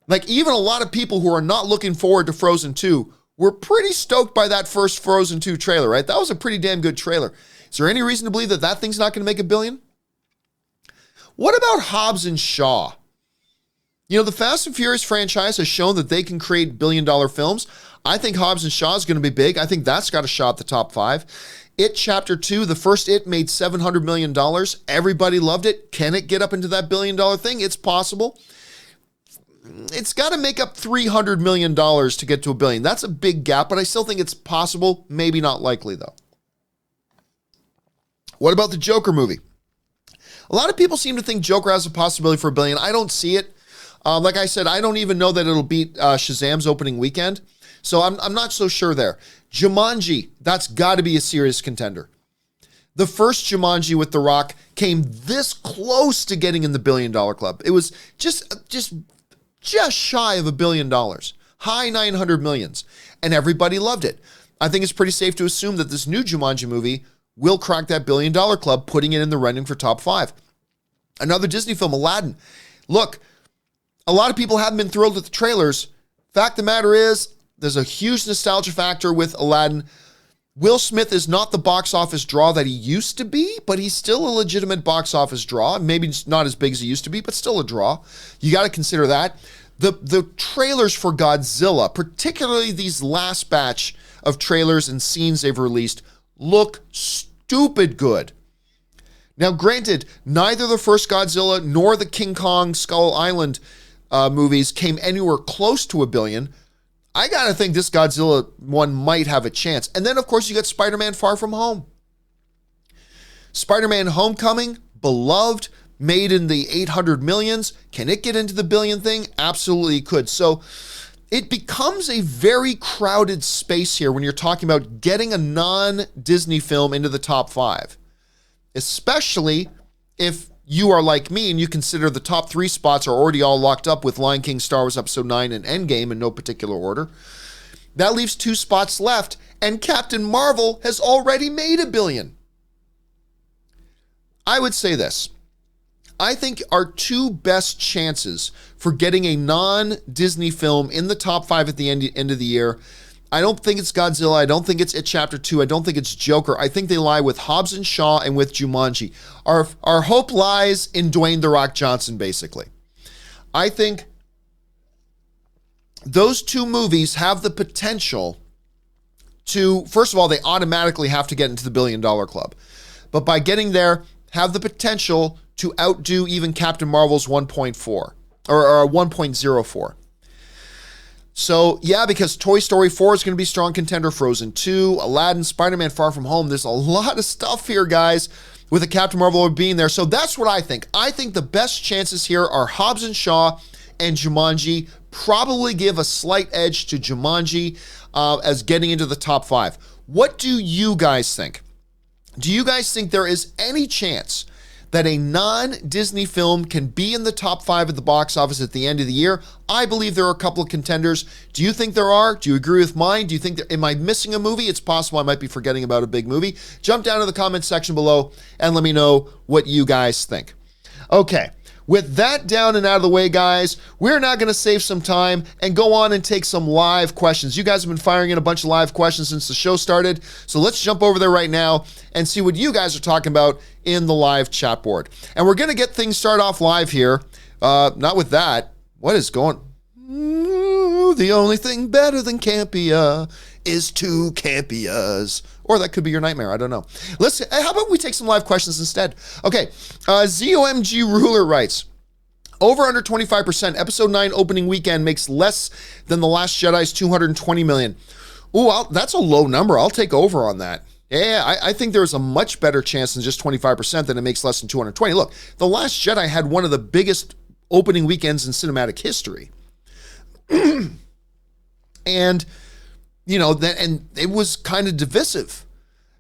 like even a lot of people who are not looking forward to Frozen 2 were pretty stoked by that first Frozen 2 trailer, right? That was a pretty damn good trailer. Is there any reason to believe that that thing's not going to make $1 billion? What about Hobbs and Shaw? You know, the Fast and Furious franchise has shown that they can create billion-dollar films. I think Hobbs and Shaw is going to be big. I think that's got a shot at the top 5. It Chapter 2, the first It made $700 million. Everybody loved it. Can it get up into that $1 billion thing? It's possible. it's got to make up $300 million to get to $1 billion. That's a big gap, but I still think it's possible. Maybe not likely, though. What about the Joker movie? A lot of people seem to think Joker has a possibility for $1 billion. I don't see it. Like I said, I don't even know that it'll beat Shazam's opening weekend. So I'm not so sure there. Jumanji, that's got to be a serious contender. The first Jumanji with The Rock came this close to getting in the $1 billion club. It was just shy of $1 billion, high 900 millions, and everybody loved it. I think it's pretty safe to assume that this new Jumanji movie will crack that $1 billion club, putting it in the running for top 5. Another Disney film, Aladdin. Look, a lot of people haven't been thrilled with the trailers. Fact of the matter is, there's a huge nostalgia factor with Aladdin. Will Smith is not the box office draw that he used to be, but he's still a legitimate box office draw. Maybe it's not as big as he used to be, but still a draw. You got to consider that. The trailers for Godzilla, particularly these last batch of trailers and scenes they've released, look stupid good. Now, granted, neither the first Godzilla nor the King Kong Skull Island movies came anywhere close to $1 billion. I gotta think this Godzilla one might have a chance. And then, of course, you got Spider-Man Far From Home. Spider-Man Homecoming, beloved, made in the 800 millions. Can it get into the $1 billion thing? Absolutely could. So it becomes a very crowded space here when you're talking about getting a non-Disney film into the top 5. Especially if you are like me and you consider the top 3 spots are already all locked up with Lion King, Star Wars Episode 9, and Endgame in no particular order. That leaves 2 spots left, and Captain Marvel has already made $1 billion. I would say this. I think our 2 best chances for getting a non-Disney film in the top 5 at the end of the year, I don't think it's Godzilla. I don't think it's It Chapter 2. I don't think it's Joker. I think they lie with Hobbs and Shaw and with Jumanji. Our hope lies in Dwayne "The Rock" Johnson, basically. I think those 2 movies have the potential to, first of all, they automatically have to get into the $1 billion club. But by getting there, have the potential to outdo even Captain Marvel's 1.4 or 1.04. So, yeah, because Toy Story 4 is going to be a strong contender, Frozen 2, Aladdin, Spider-Man Far From Home. There's a lot of stuff here, guys, with a Captain Marvel being there. So that's what I think. I think the best chances here are Hobbs and Shaw and Jumanji. Probably give a slight edge to Jumanji as getting into the top 5. What do you guys think? Do you guys think there is any chance that a non-Disney film can be in the top 5 at the box office at the end of the year? I believe there are a couple of contenders. Do you think there are? Do you agree with mine? Do you think am I missing a movie? It's possible I might be forgetting about a big movie. Jump down to the comments section below and let me know what you guys think. Okay. With that down and out of the way, guys, we're now going to save some time and go on and take some live questions. You guys have been firing in a bunch of live questions since the show started, so let's jump over there right now and see what you guys are talking about in the live chat board. And we're going to get things started off live here. Not with that. What is going? Ooh, the only thing better than Campea is 2 Campeas. Or that could be your nightmare. I don't know. How about we take some live questions instead? Okay. ZOMG Ruler writes, over under 25%. Episode 9 opening weekend makes less than The Last Jedi's 220 million. Ooh, that's a low number. I'll take over on that. Yeah, I think there's a much better chance than just 25% that it makes less than 220. Look, The Last Jedi had one of the biggest opening weekends in cinematic history. And you know, and it was kind of divisive.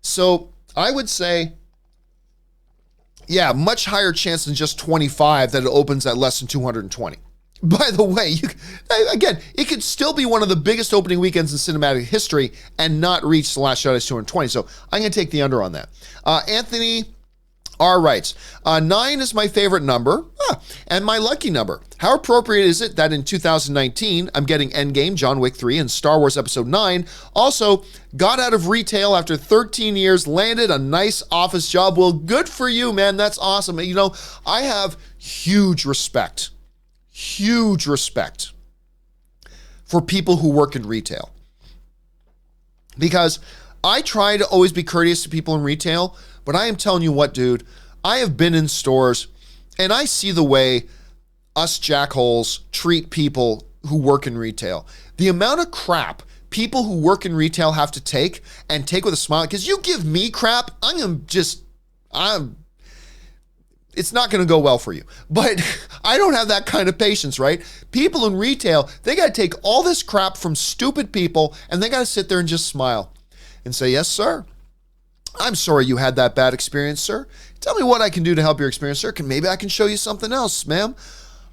So I would say, yeah, much higher chance than just 25 that it opens at less than 220. By the way, again, it could still be one of the biggest opening weekends in cinematic history and not reach The Last Jedi's 220. So I'm going to take the under on that. Anthony R writes, 9 is my favorite number and my lucky number. How appropriate is it that in 2019, I'm getting Endgame, John Wick 3, and Star Wars Episode 9. Also, got out of retail after 13 years, landed a nice office job. Well, good for you, man. That's awesome. You know, I have huge respect for people who work in retail. Because I try to always be courteous to people in retail, but I am telling you what, dude, I have been in stores and I see the way us jackholes treat people who work in retail. The amount of crap people who work in retail have to take with a smile, because you give me crap, it's not going to go well for you. But I don't have that kind of patience, right? People in retail, they got to take all this crap from stupid people, and they got to sit there and just smile and say, yes, sir. I'm sorry you had that bad experience, sir. Tell me what I can do to help your experience, sir. Maybe I can show you something else, ma'am.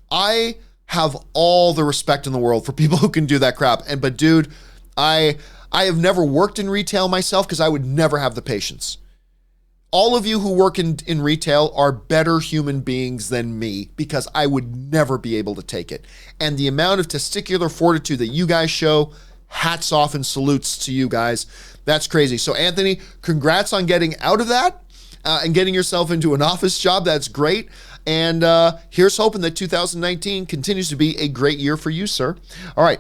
I have all the respect in the world for people who can do that crap. But dude, I have never worked in retail myself because I would never have the patience. All of you who work in retail are better human beings than me, because I would never be able to take it. And the amount of testicular fortitude that you guys show, hats off and salutes to you guys. That's crazy. So Anthony, congrats on getting out of that and getting yourself into an office job. That's great. And here's hoping that 2019 continues to be a great year for you, sir. All right.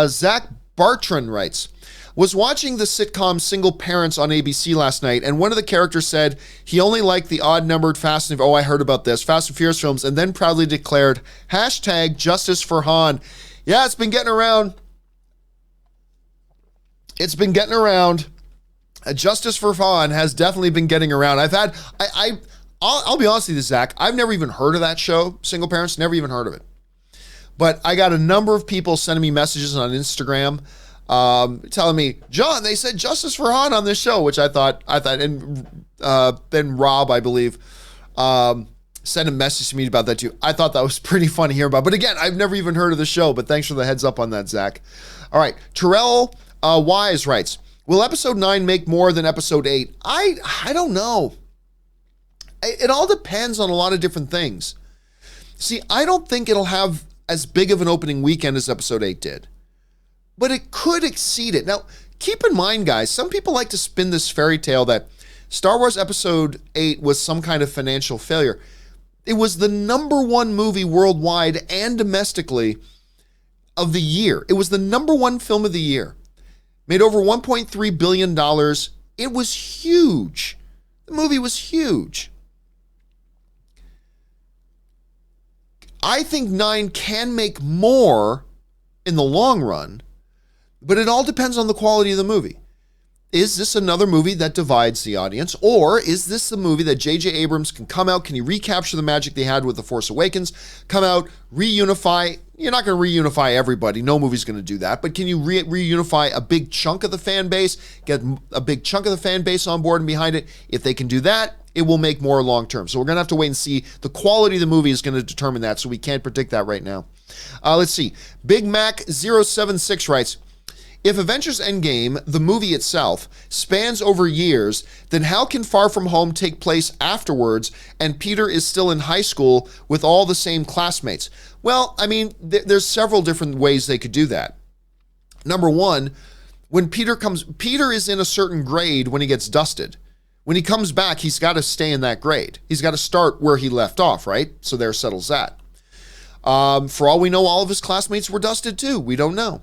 Zach Bartran writes, was watching the sitcom Single Parents on ABC last night, and one of the characters said he only liked the odd-numbered Fast and Furious films, and then proudly declared, #Justice for Han. Yeah, it's been getting around. It's been getting around. Justice for Han has definitely been getting around. I'll be honest with you, Zach, I've never even heard of that show, Single Parents, never even heard of it. But I got a number of people sending me messages on Instagram telling me, John, they said Justice for Han on this show, which I thought, and then Rob, I believe, sent a message to me about that too. I thought that was pretty fun to hear about. But again, I've never even heard of the show, but thanks for the heads up on that, Zach. All right, Terrell Wise writes, will episode 9 make more than episode 8? I don't know. It all depends on a lot of different things. See, I don't think it'll have as big of an opening weekend as episode 8 did, but it could exceed it. Now, keep in mind, guys, some people like to spin this fairy tale that Star Wars episode 8 was some kind of financial failure. It was the #1 movie worldwide and domestically of the year. It was the #1 film of the year. Made over $1.3 billion. It was huge. The movie was huge. I think 9 can make more in the long run, but it all depends on the quality of the movie. Is this another movie that divides the audience, or is this the movie that J.J. Abrams can come out, can he recapture the magic they had with The Force Awakens, come out, reunify? You're not going to reunify everybody. No movie's going to do that, but can you reunify a big chunk of the fan base, get a big chunk of the fan base on board and behind it? If they can do that, it will make more long term. So we're going to have to wait and see. The quality of the movie is going to determine that, so we can't predict that right now. Let's see. Big Mac 076 writes, if Avengers Endgame, the movie itself, spans over years, then how can Far From Home take place afterwards and Peter is still in high school with all the same classmates? Well, I mean, there's several different ways they could do that. Number one, when Peter is in a certain grade when he gets dusted. When he comes back, he's got to stay in that grade. He's got to start where he left off, right? So there settles that. For all we know, all of his classmates were dusted too. We don't know.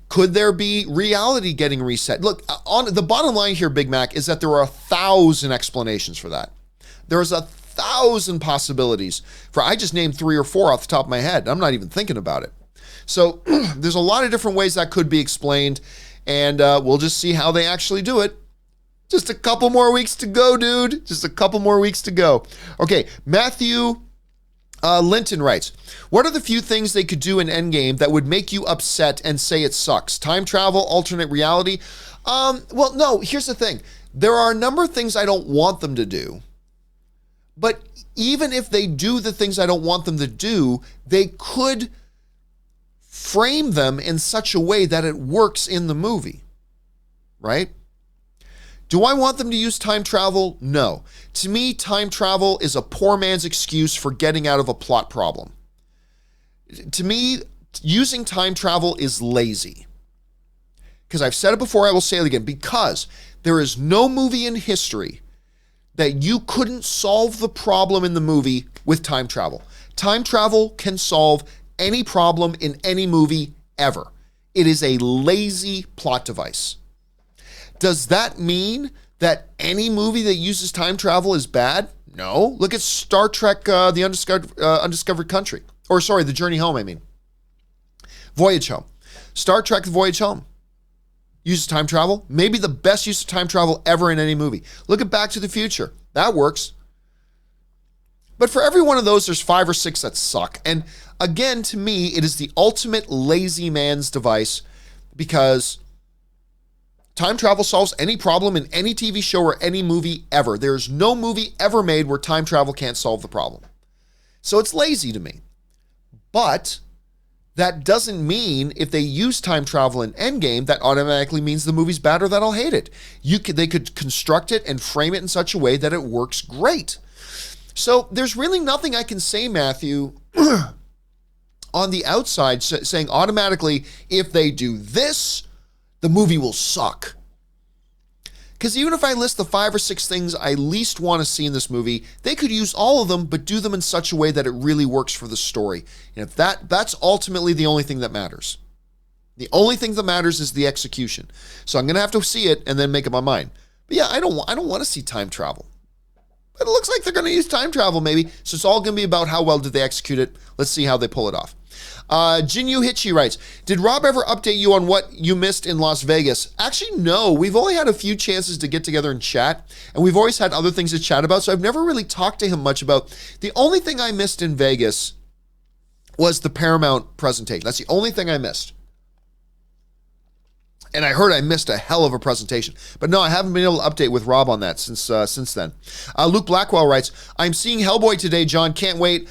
Could there be reality getting reset? Look, on the bottom line here, Big Mac, is that there are 1,000 explanations for that. There's 1,000 possibilities for, I just named 3 or 4 off the top of my head. I'm not even thinking about it. So there's a lot of different ways that could be explained, and we'll just see how they actually do it. Just a couple more weeks to go, dude. Just a couple more weeks to go. Okay, Matthew Linton writes, what are the few things they could do in Endgame that would make you upset and say it sucks? Time travel, alternate reality? Well, no, here's the thing. There are a number of things I don't want them to do. But even if they do the things I don't want them to do, they could frame them in such a way that it works in the movie, right? Do I want them to use time travel? No. To me, time travel is a poor man's excuse for getting out of a plot problem. To me, using time travel is lazy. Because I've said it before, I will say it again. Because there is no movie in history that you couldn't solve the problem in the movie with time travel. Time travel can solve any problem in any movie ever. It is a lazy plot device. Does that mean that any movie that uses time travel is bad? No. Look at Star Trek, The Undiscovered Country. Or sorry, The Journey Home, I mean. Voyage Home. Star Trek The Voyage Home. Uses time travel. Maybe the best use of time travel ever in any movie. Look at Back to the Future. That works. But for every one of those, there's 5 or 6 that suck. And again, to me, it is the ultimate lazy man's device because time travel solves any problem in any TV show or any movie ever. There's no movie ever made where time travel can't solve the problem. So it's lazy to me. But that doesn't mean if they use time travel in Endgame, that automatically means the movie's bad or that I'll hate it. They could construct it and frame it in such a way that it works great. So there's really nothing I can say, Matthew, on the outside saying automatically, if they do this, the movie will suck. Because even if I list the 5 or 6 things I least want to see in this movie, they could use all of them, but do them in such a way that it really works for the story. And if that's ultimately the only thing that matters. The only thing that matters is the execution. So I'm going to have to see it and then make up my mind. But yeah, I don't want to see time travel. But it looks like they're going to use time travel maybe. So it's all going to be about how well did they execute it. Let's see how they pull it off. Jinyu Hitchi writes, did Rob ever update you on what you missed in Las Vegas? Actually, no. We've only had a few chances to get together and chat, and we've always had other things to chat about, so I've never really talked to him much about. The only thing I missed in Vegas was the Paramount presentation. That's the only thing I missed. And I heard I missed a hell of a presentation. But no, I haven't been able to update with Rob on that since then. Luke Blackwell writes, I'm seeing Hellboy today, John. Can't wait.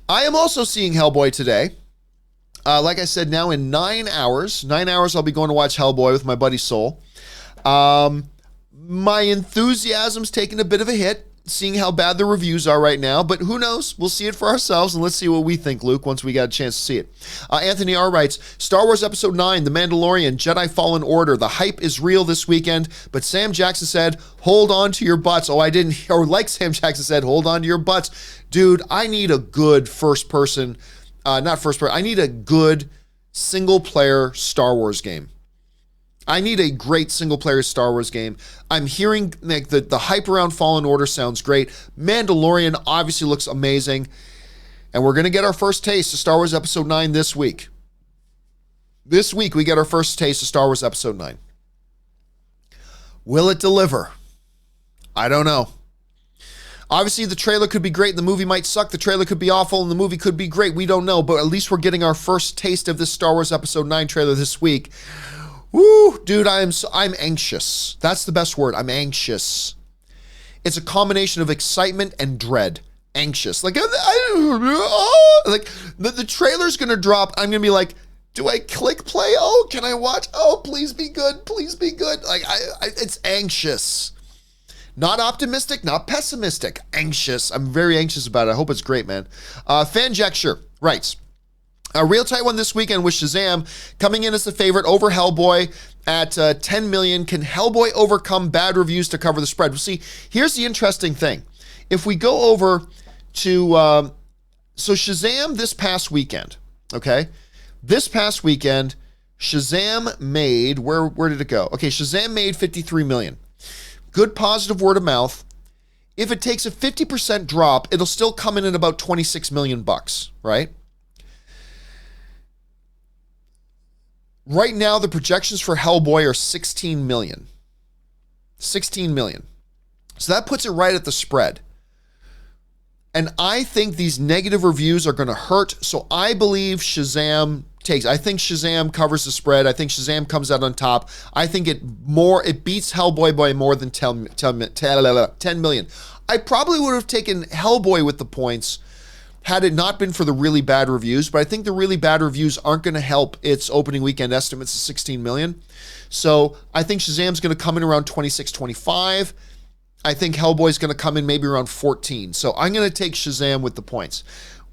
I am also seeing Hellboy today. Like I said, now in 9 hours. 9 hours I'll be going to watch Hellboy with my buddy Soul. My enthusiasm's taking a bit of a hit, seeing how bad the reviews are right now, but who knows? We'll see it for ourselves, and let's see what we think, Luke, once we got a chance to see it. Anthony R. writes, Star Wars Episode 9, The Mandalorian, Jedi Fallen Order. The hype is real this weekend, but Sam Jackson said, hold on to your butts. Oh, I didn't, or like Sam Jackson said, hold on to your butts. Dude, I need a good I need a good single-player Star Wars game. I need a great single-player Star Wars game. I'm hearing like the hype around Fallen Order sounds great. Mandalorian obviously looks amazing. And we're going to get our first taste of Star Wars Episode 9 this week. This week, we get our first taste of Star Wars Episode 9. Will it deliver? I don't know. Obviously, the trailer could be great and the movie might suck. The trailer could be awful and the movie could be great. We don't know, but at least we're getting our first taste of this Star Wars Episode 9 trailer this week. Woo, dude, I'm anxious. That's the best word. I'm anxious. It's a combination of excitement and dread. Anxious. Like, the trailer's going to drop. I'm going to be like, do I click play? Oh, can I watch? Oh, please be good. Please be good. Like, it's anxious. Not optimistic, not pessimistic. Anxious. I'm very anxious about it. I hope it's great, man. Fanjecture writes, a real tight one this weekend with Shazam coming in as the favorite over Hellboy at 10 million. Can Hellboy overcome bad reviews to cover the spread? Well, see, here's the interesting thing. If we go over to, so Shazam this past weekend, okay? This past weekend, Shazam made, where did it go? Okay, Shazam made 53 million. Good positive word of mouth. If it takes a 50% drop, it'll still come in at about 26 million bucks, right? Right now, the projections for Hellboy are 16 million. 16 million. So that puts it right at the spread. And I think these negative reviews are going to hurt. So I believe Shazam takes. I think Shazam covers the spread. I think Shazam comes out on top. I think it beats Hellboy by more than 10 million. I probably would have taken Hellboy with the points had it not been for the really bad reviews, but I think the really bad reviews aren't going to help its opening weekend estimates of 16 million. So I think Shazam's going to come in around 26, 25. I think Hellboy's going to come in maybe around 14. So I'm going to take Shazam with the points.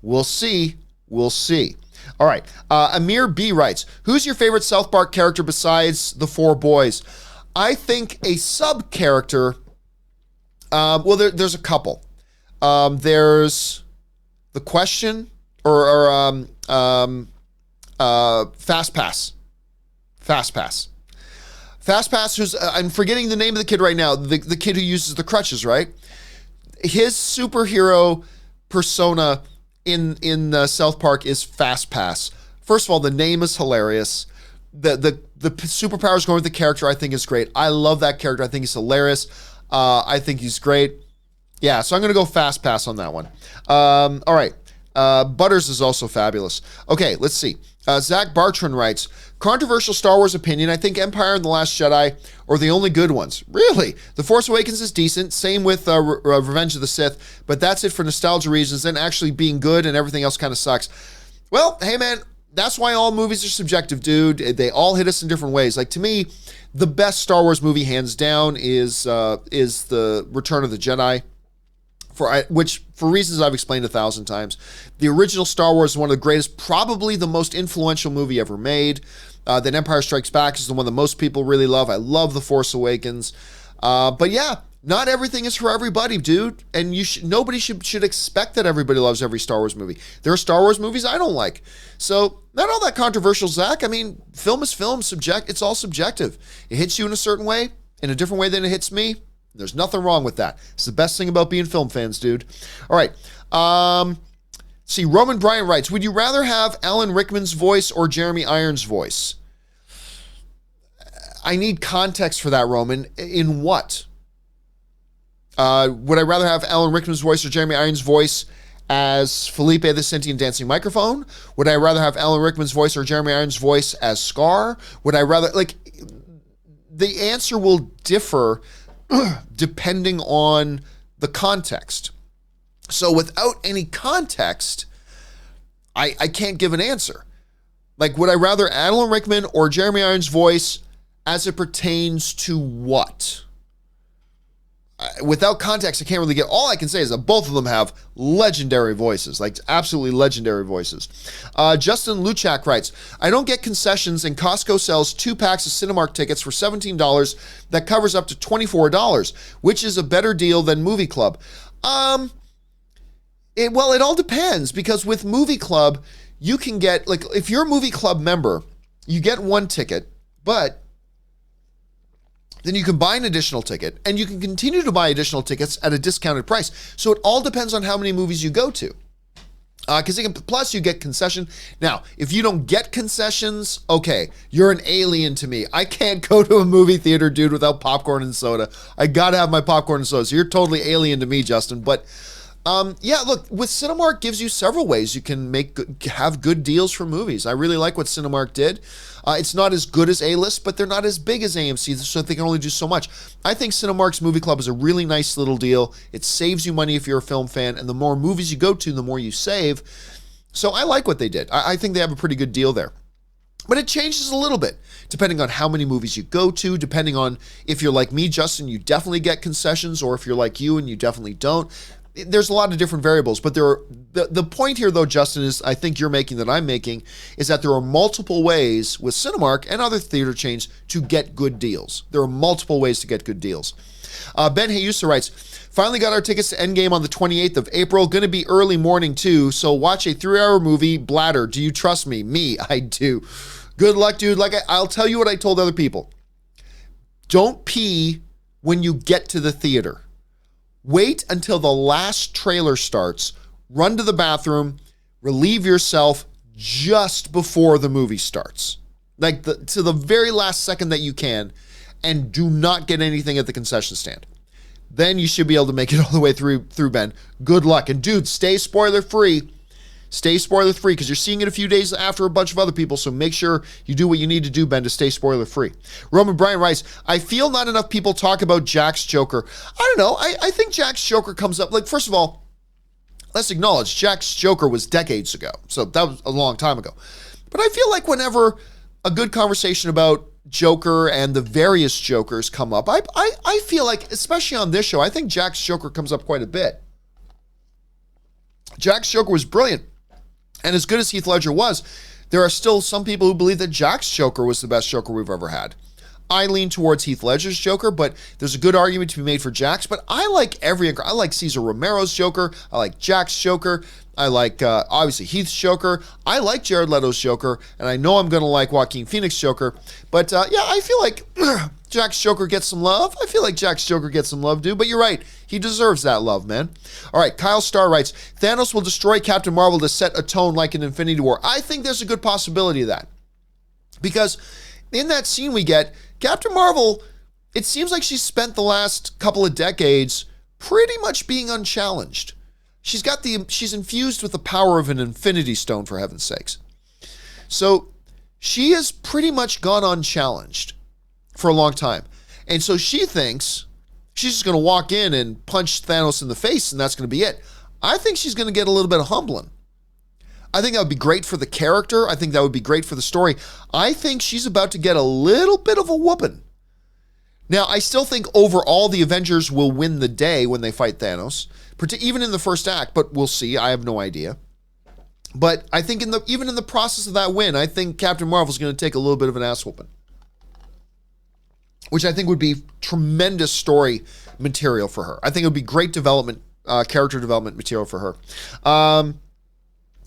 We'll see. We'll see. All right. Amir B writes, who's your favorite South Park character besides the 4 boys? I think a sub-character, there's a couple. There's The Question or Fast Pass. Fast Pass. Fast Pass, who's, I'm forgetting the name of the kid right now, the kid who uses the crutches, right? His superhero persona in South Park is Fast Pass. First of all, the name is hilarious. The superpowers going with the character I think is great. I love that character. I think he's hilarious. I think he's great. Yeah, so I'm going to go Fast Pass on that one. All right. Butters is also fabulous. Okay, let's see. Zach Bartran writes, controversial Star Wars opinion. I think Empire and The Last Jedi are the only good ones. Really? The Force Awakens is decent. Same with Revenge of the Sith. But that's it for nostalgia reasons. Then actually being good and everything else kind of sucks. Well, hey man, that's why all movies are subjective, dude. They all hit us in different ways. Like to me, the best Star Wars movie, hands down, is the Return of the Jedi. Which, for reasons I've explained 1,000 times. The original Star Wars is one of the greatest, probably the most influential movie ever made. Then Empire Strikes Back is the one that most people really love. I love The Force Awakens. But yeah, not everything is for everybody, dude. And nobody should expect that everybody loves every Star Wars movie. There are Star Wars movies I don't like. So, not all that controversial, Zach. I mean, film is film. It's all subjective. It hits you in a certain way, in a different way than it hits me. There's nothing wrong with that. It's the best thing about being film fans, dude. All right. See, Roman Bryant writes, would you rather have Alan Rickman's voice or Jeremy Irons' voice? I need context for that, Roman. In what? Would I rather have Alan Rickman's voice or Jeremy Irons' voice as Felipe the Sentient Dancing Microphone? Would I rather have Alan Rickman's voice or Jeremy Irons' voice as Scar? Would I rather, the answer will differ depending on the context. So without any context, I can't give an answer. Like, would I rather Alan Rickman or Jeremy Irons' voice as it pertains to what? Without context, I can't really get. All I can say is that both of them have legendary voices, like absolutely legendary voices. Justin Luchak writes, I don't get concessions and Costco sells 2 packs of Cinemark tickets for $17 that covers up to $24, which is a better deal than Movie Club. It all depends, because with Movie Club, you can get, if you're a Movie Club member, you get 1 ticket, but then you can buy an additional ticket, and you can continue to buy additional tickets at a discounted price. So it all depends on how many movies you go to. Plus you get concession. Now, if you don't get concessions, okay, you're an alien to me. I can't go to a movie theater, dude, without popcorn and soda. I gotta have my popcorn and soda. So you're totally alien to me, Justin. But yeah, look, with Cinemark gives you several ways you can have good deals for movies. I really like what Cinemark did. It's not as good as A-List, but they're not as big as AMC, so they can only do so much. I think Cinemark's Movie Club is a really nice little deal. It saves you money if you're a film fan, and the more movies you go to, the more you save. So I like what they did. I think they have a pretty good deal there. But it changes a little bit, depending on how many movies you go to, depending on if you're like me, Justin, you definitely get concessions, or if you're like you and you definitely don't. There's a lot of different variables, but the point here, though, Justin, is I think you're making that I'm making, is that there are multiple ways with Cinemark and other theater chains to get good deals. There are multiple ways to get good deals. Ben Hayusa writes, finally got our tickets to Endgame on the 28th of April. Going to be early morning, too, so watch a 3-hour movie, Bladder. Do you trust me? Me, I do. Good luck, dude. I'll tell you what I told other people. Don't pee when you get to the theater. Wait until the last trailer starts, run to the bathroom, relieve yourself just before the movie starts. To the very last second that you can, and do not get anything at the concession stand. Then you should be able to make it all the way through, Ben. Good luck. And dude, stay spoiler free. Stay spoiler free, because you're seeing it a few days after a bunch of other people, so make sure you do what you need to do, Ben, to stay spoiler free. Roman Bryant writes, I feel not enough people talk about Jack's Joker. I don't know. I think Jack's Joker comes up, first of all, let's acknowledge Jack's Joker was decades ago, so that was a long time ago. But I feel like whenever a good conversation about Joker and the various Jokers come up, I feel like, especially on this show, I think Jack's Joker comes up quite a bit. Jack's Joker was brilliant. And as good as Heath Ledger was, there are still some people who believe that Jack's Joker was the best Joker we've ever had. I lean towards Heath Ledger's Joker, but there's a good argument to be made for Jack's. But I like I like Cesar Romero's Joker. I like Jack's Joker. I like, obviously, Heath's Joker. I like Jared Leto's Joker. And I know I'm going to like Joaquin Phoenix's Joker. But, yeah, I feel like Jack's Joker gets some love. I feel like Jack's Joker gets some love, dude. But you're right. He deserves that love, man. All right, Kyle Starr writes, Thanos will destroy Captain Marvel to set a tone like an Infinity War. I think there's a good possibility of that. Because in that scene we get, Captain Marvel, it seems like she's spent the last couple of decades pretty much being unchallenged. She's infused with the power of an Infinity Stone, for heaven's sakes. So she has pretty much gone unchallenged for a long time. And so she thinks she's just going to walk in and punch Thanos in the face and that's going to be it. I think she's going to get a little bit of humbling. I think that would be great for the character. I think that would be great for the story. I think she's about to get a little bit of a whooping. Now, I still think overall the Avengers will win the day when they fight Thanos, even in the first act, but we'll see. I have no idea. But I think even in the process of that win, I think Captain Marvel's going to take a little bit of an ass whooping, which I think would be tremendous story material for her. I think it would be great development, character development material for her.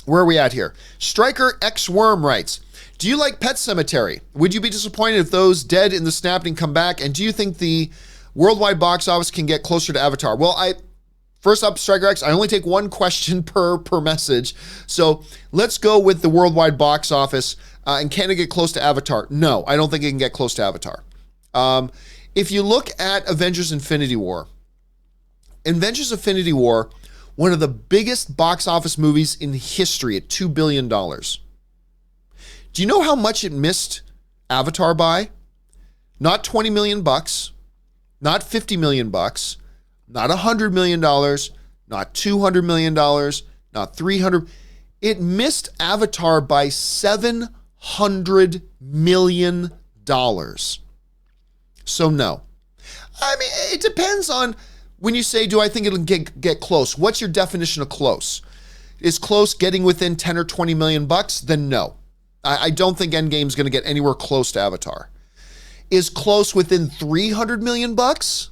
Where are we at here? Striker X Worm writes, do you like Pet Sematary? Would you be disappointed if those dead in the snapping come back? And do you think the worldwide box office can get closer to Avatar? Well, first up, Striker X, I only take one question per message. So let's go with the worldwide box office. And can it get close to Avatar? No, I don't think it can get close to Avatar. If you look at Avengers Infinity War, one of the biggest box office movies in history at $2 billion. Do you know how much it missed Avatar by? Not 20 million bucks, not 50 million bucks, not $100 million, not $200 million, not 300. It missed Avatar by $700 million. So no. I mean, it depends on when you say, do I think it'll get close? What's your definition of close? Is close getting within 10 or 20 million bucks? Then no. I don't think Endgame's going to get anywhere close to Avatar. Is close within 300 million bucks?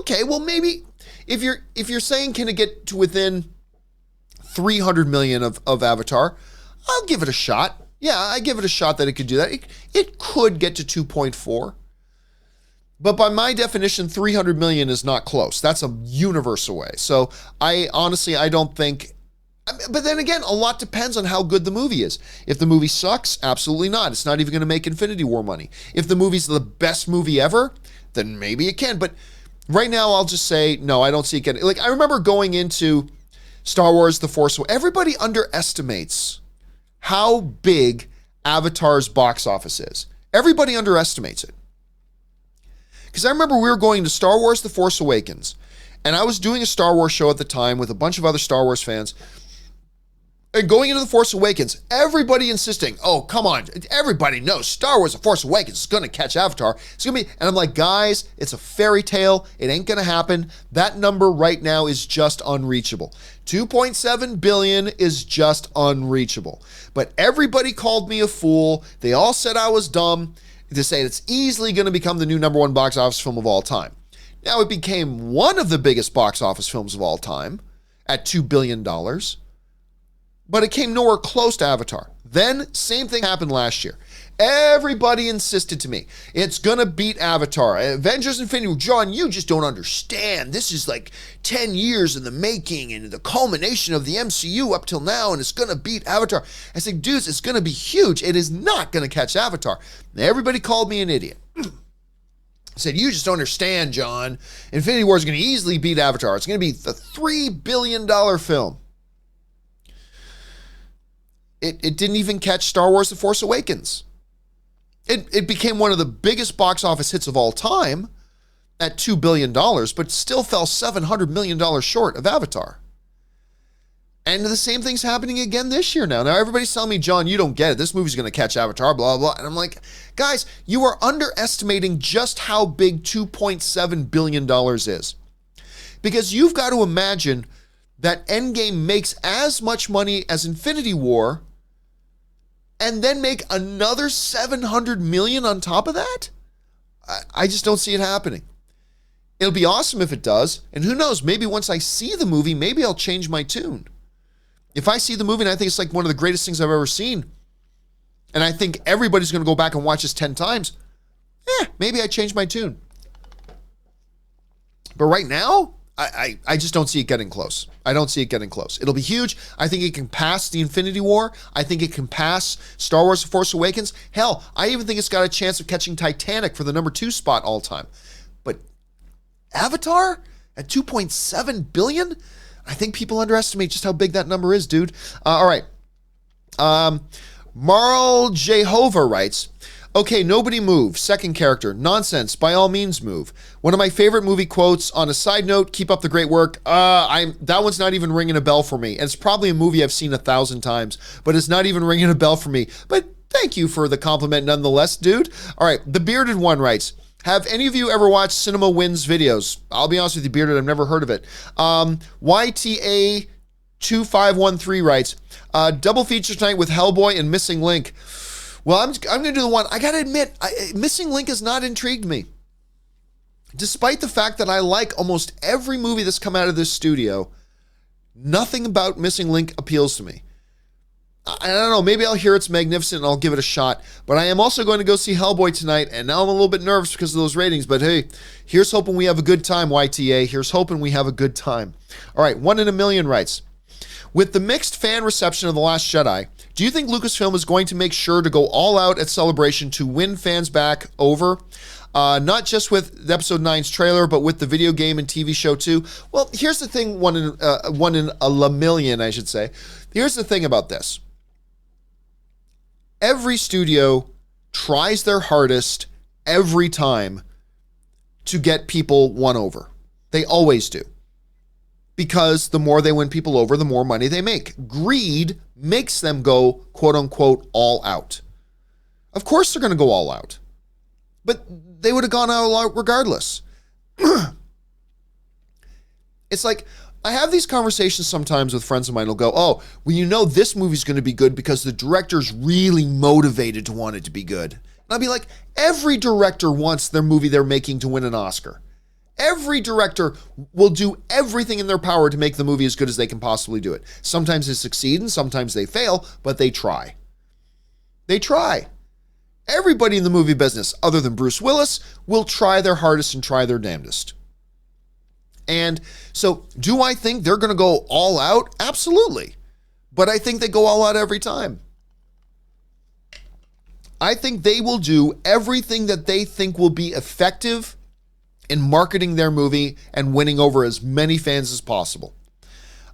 Okay, well maybe if you're saying can it get to within 300 million of Avatar, I'll give it a shot. Yeah, I give it a shot that it could do that. It could get to 2.4. But by my definition, 300 million is not close. That's a universe away. So I don't think, but then again, a lot depends on how good the movie is. If the movie sucks, absolutely not. It's not even going to make Infinity War money. If the movie's the best movie ever, then maybe it can. But right now, I'll just say, no, I don't see it getting, like I remember going into Star Wars The Force Awakens, everybody underestimates how big Avatar's box office is. Everybody underestimates it. Because I remember we were going to Star Wars The Force Awakens, and I was doing a Star Wars show at the time with a bunch of other Star Wars fans, and going into The Force Awakens, everybody insisting, oh, come on, everybody knows Star Wars The Force Awakens is going to catch Avatar. It's going to be, and I'm like, guys, it's a fairy tale. It ain't going to happen. That number right now is just unreachable. 2.7 billion is just unreachable. But everybody called me a fool. They all said I was dumb to say it's easily going to become the new #1 box office film of all time. Now, it became one of the biggest box office films of all time at $2 billion, but it came nowhere close to Avatar. Then, same thing happened last year. Everybody insisted to me, it's going to beat Avatar. Avengers Infinity War, John, you just don't understand. This is like 10 years in the making and the culmination of the MCU up till now, and it's going to beat Avatar. I said, dudes, it's going to be huge. It is not going to catch Avatar. And everybody called me an idiot. I said, you just don't understand, John. Infinity War is going to easily beat Avatar. It's going to be the $3 billion film. It didn't even catch Star Wars The Force Awakens. It became one of the biggest box office hits of all time at $2 billion, but still fell $700 million short of Avatar. And the same thing's happening again this year now. Now, everybody's telling me, John, you don't get it. This movie's going to catch Avatar, blah, blah. And I'm like, guys, you are underestimating just how big $2.7 billion is. Because you've got to imagine that Endgame makes as much money as Infinity War and then make another 700 million on top of that? I just don't see it happening. It'll be awesome if it does. And who knows, maybe once I see the movie, maybe I'll change my tune. If I see the movie and I think it's like one of the greatest things I've ever seen, and I think everybody's going to go back and watch this 10 times, maybe I changed my tune. But right now, I just don't see it getting close. I don't see it getting close. It'll be huge. I think it can pass the Infinity War. I think it can pass Star Wars: The Force Awakens. Hell, I even think it's got a chance of catching Titanic for the number 2 spot all time. But Avatar at 2.7 billion? I think people underestimate just how big that number is, dude. All right. Marl Jehovah writes, okay, nobody move. Second character. Nonsense. By all means move. One of my favorite movie quotes. On a side note, keep up the great work. That one's not even ringing a bell for me. And it's probably a movie I've seen 1,000 times, but it's not even ringing a bell for me. But thank you for the compliment nonetheless, dude. All right. The Bearded One writes, have any of you ever watched Cinema Wins videos? I'll be honest with you, Bearded, I've never heard of it. YTA2513 writes, double feature tonight with Hellboy and Missing Link. Well, I'm going to do the one. I got to admit, Missing Link has not intrigued me. Despite the fact that I like almost every movie that's come out of this studio, nothing about Missing Link appeals to me. I don't know, maybe I'll hear it's magnificent and I'll give it a shot. But I am also going to go see Hellboy tonight, and now I'm a little bit nervous because of those ratings. But hey, here's hoping we have a good time, YTA. Here's hoping we have a good time. All right, 1 in a Million writes, with the mixed fan reception of The Last Jedi, do you think Lucasfilm is going to make sure to go all out at Celebration to win fans back over? Not just with Episode 9's trailer, but with the video game and TV show too? Well, here's the thing, 1 in a million, I should say. Here's the thing about this. Every studio tries their hardest every time to get people won over. They always do. Because the more they win people over, the more money they make. Greed makes them go, quote unquote, all out. Of course they're going to go all out. But they would have gone all out regardless. It's like, I have these conversations sometimes with friends of mine who'll go, oh, well, you know this movie's going to be good because the director's really motivated to want it to be good. And I'll be like, every director wants their movie they're making to win an Oscar. Every director will do everything in their power to make the movie as good as they can possibly do it. Sometimes they succeed and sometimes they fail, but they try. They try. Everybody in the movie business, other than Bruce Willis, will try their hardest and try their damnedest. And so, do I think they're going to go all out? Absolutely. But I think they go all out every time. I think they will do everything that they think will be effective in marketing their movie and winning over as many fans as possible.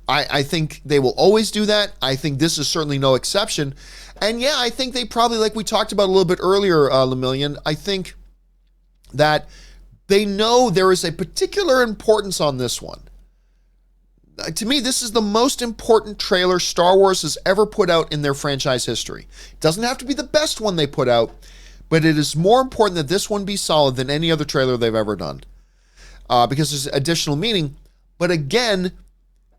I think they will always do that. I think this is certainly no exception. And yeah, I think they probably, like we talked about a little bit earlier, Lemillion, I think that they know there is a particular importance on this one. To me, this is the most important trailer Star Wars has ever put out in their franchise history. It doesn't have to be the best one they put out, but it is more important that this one be solid than any other trailer they've ever done. Because there's additional meaning. But again,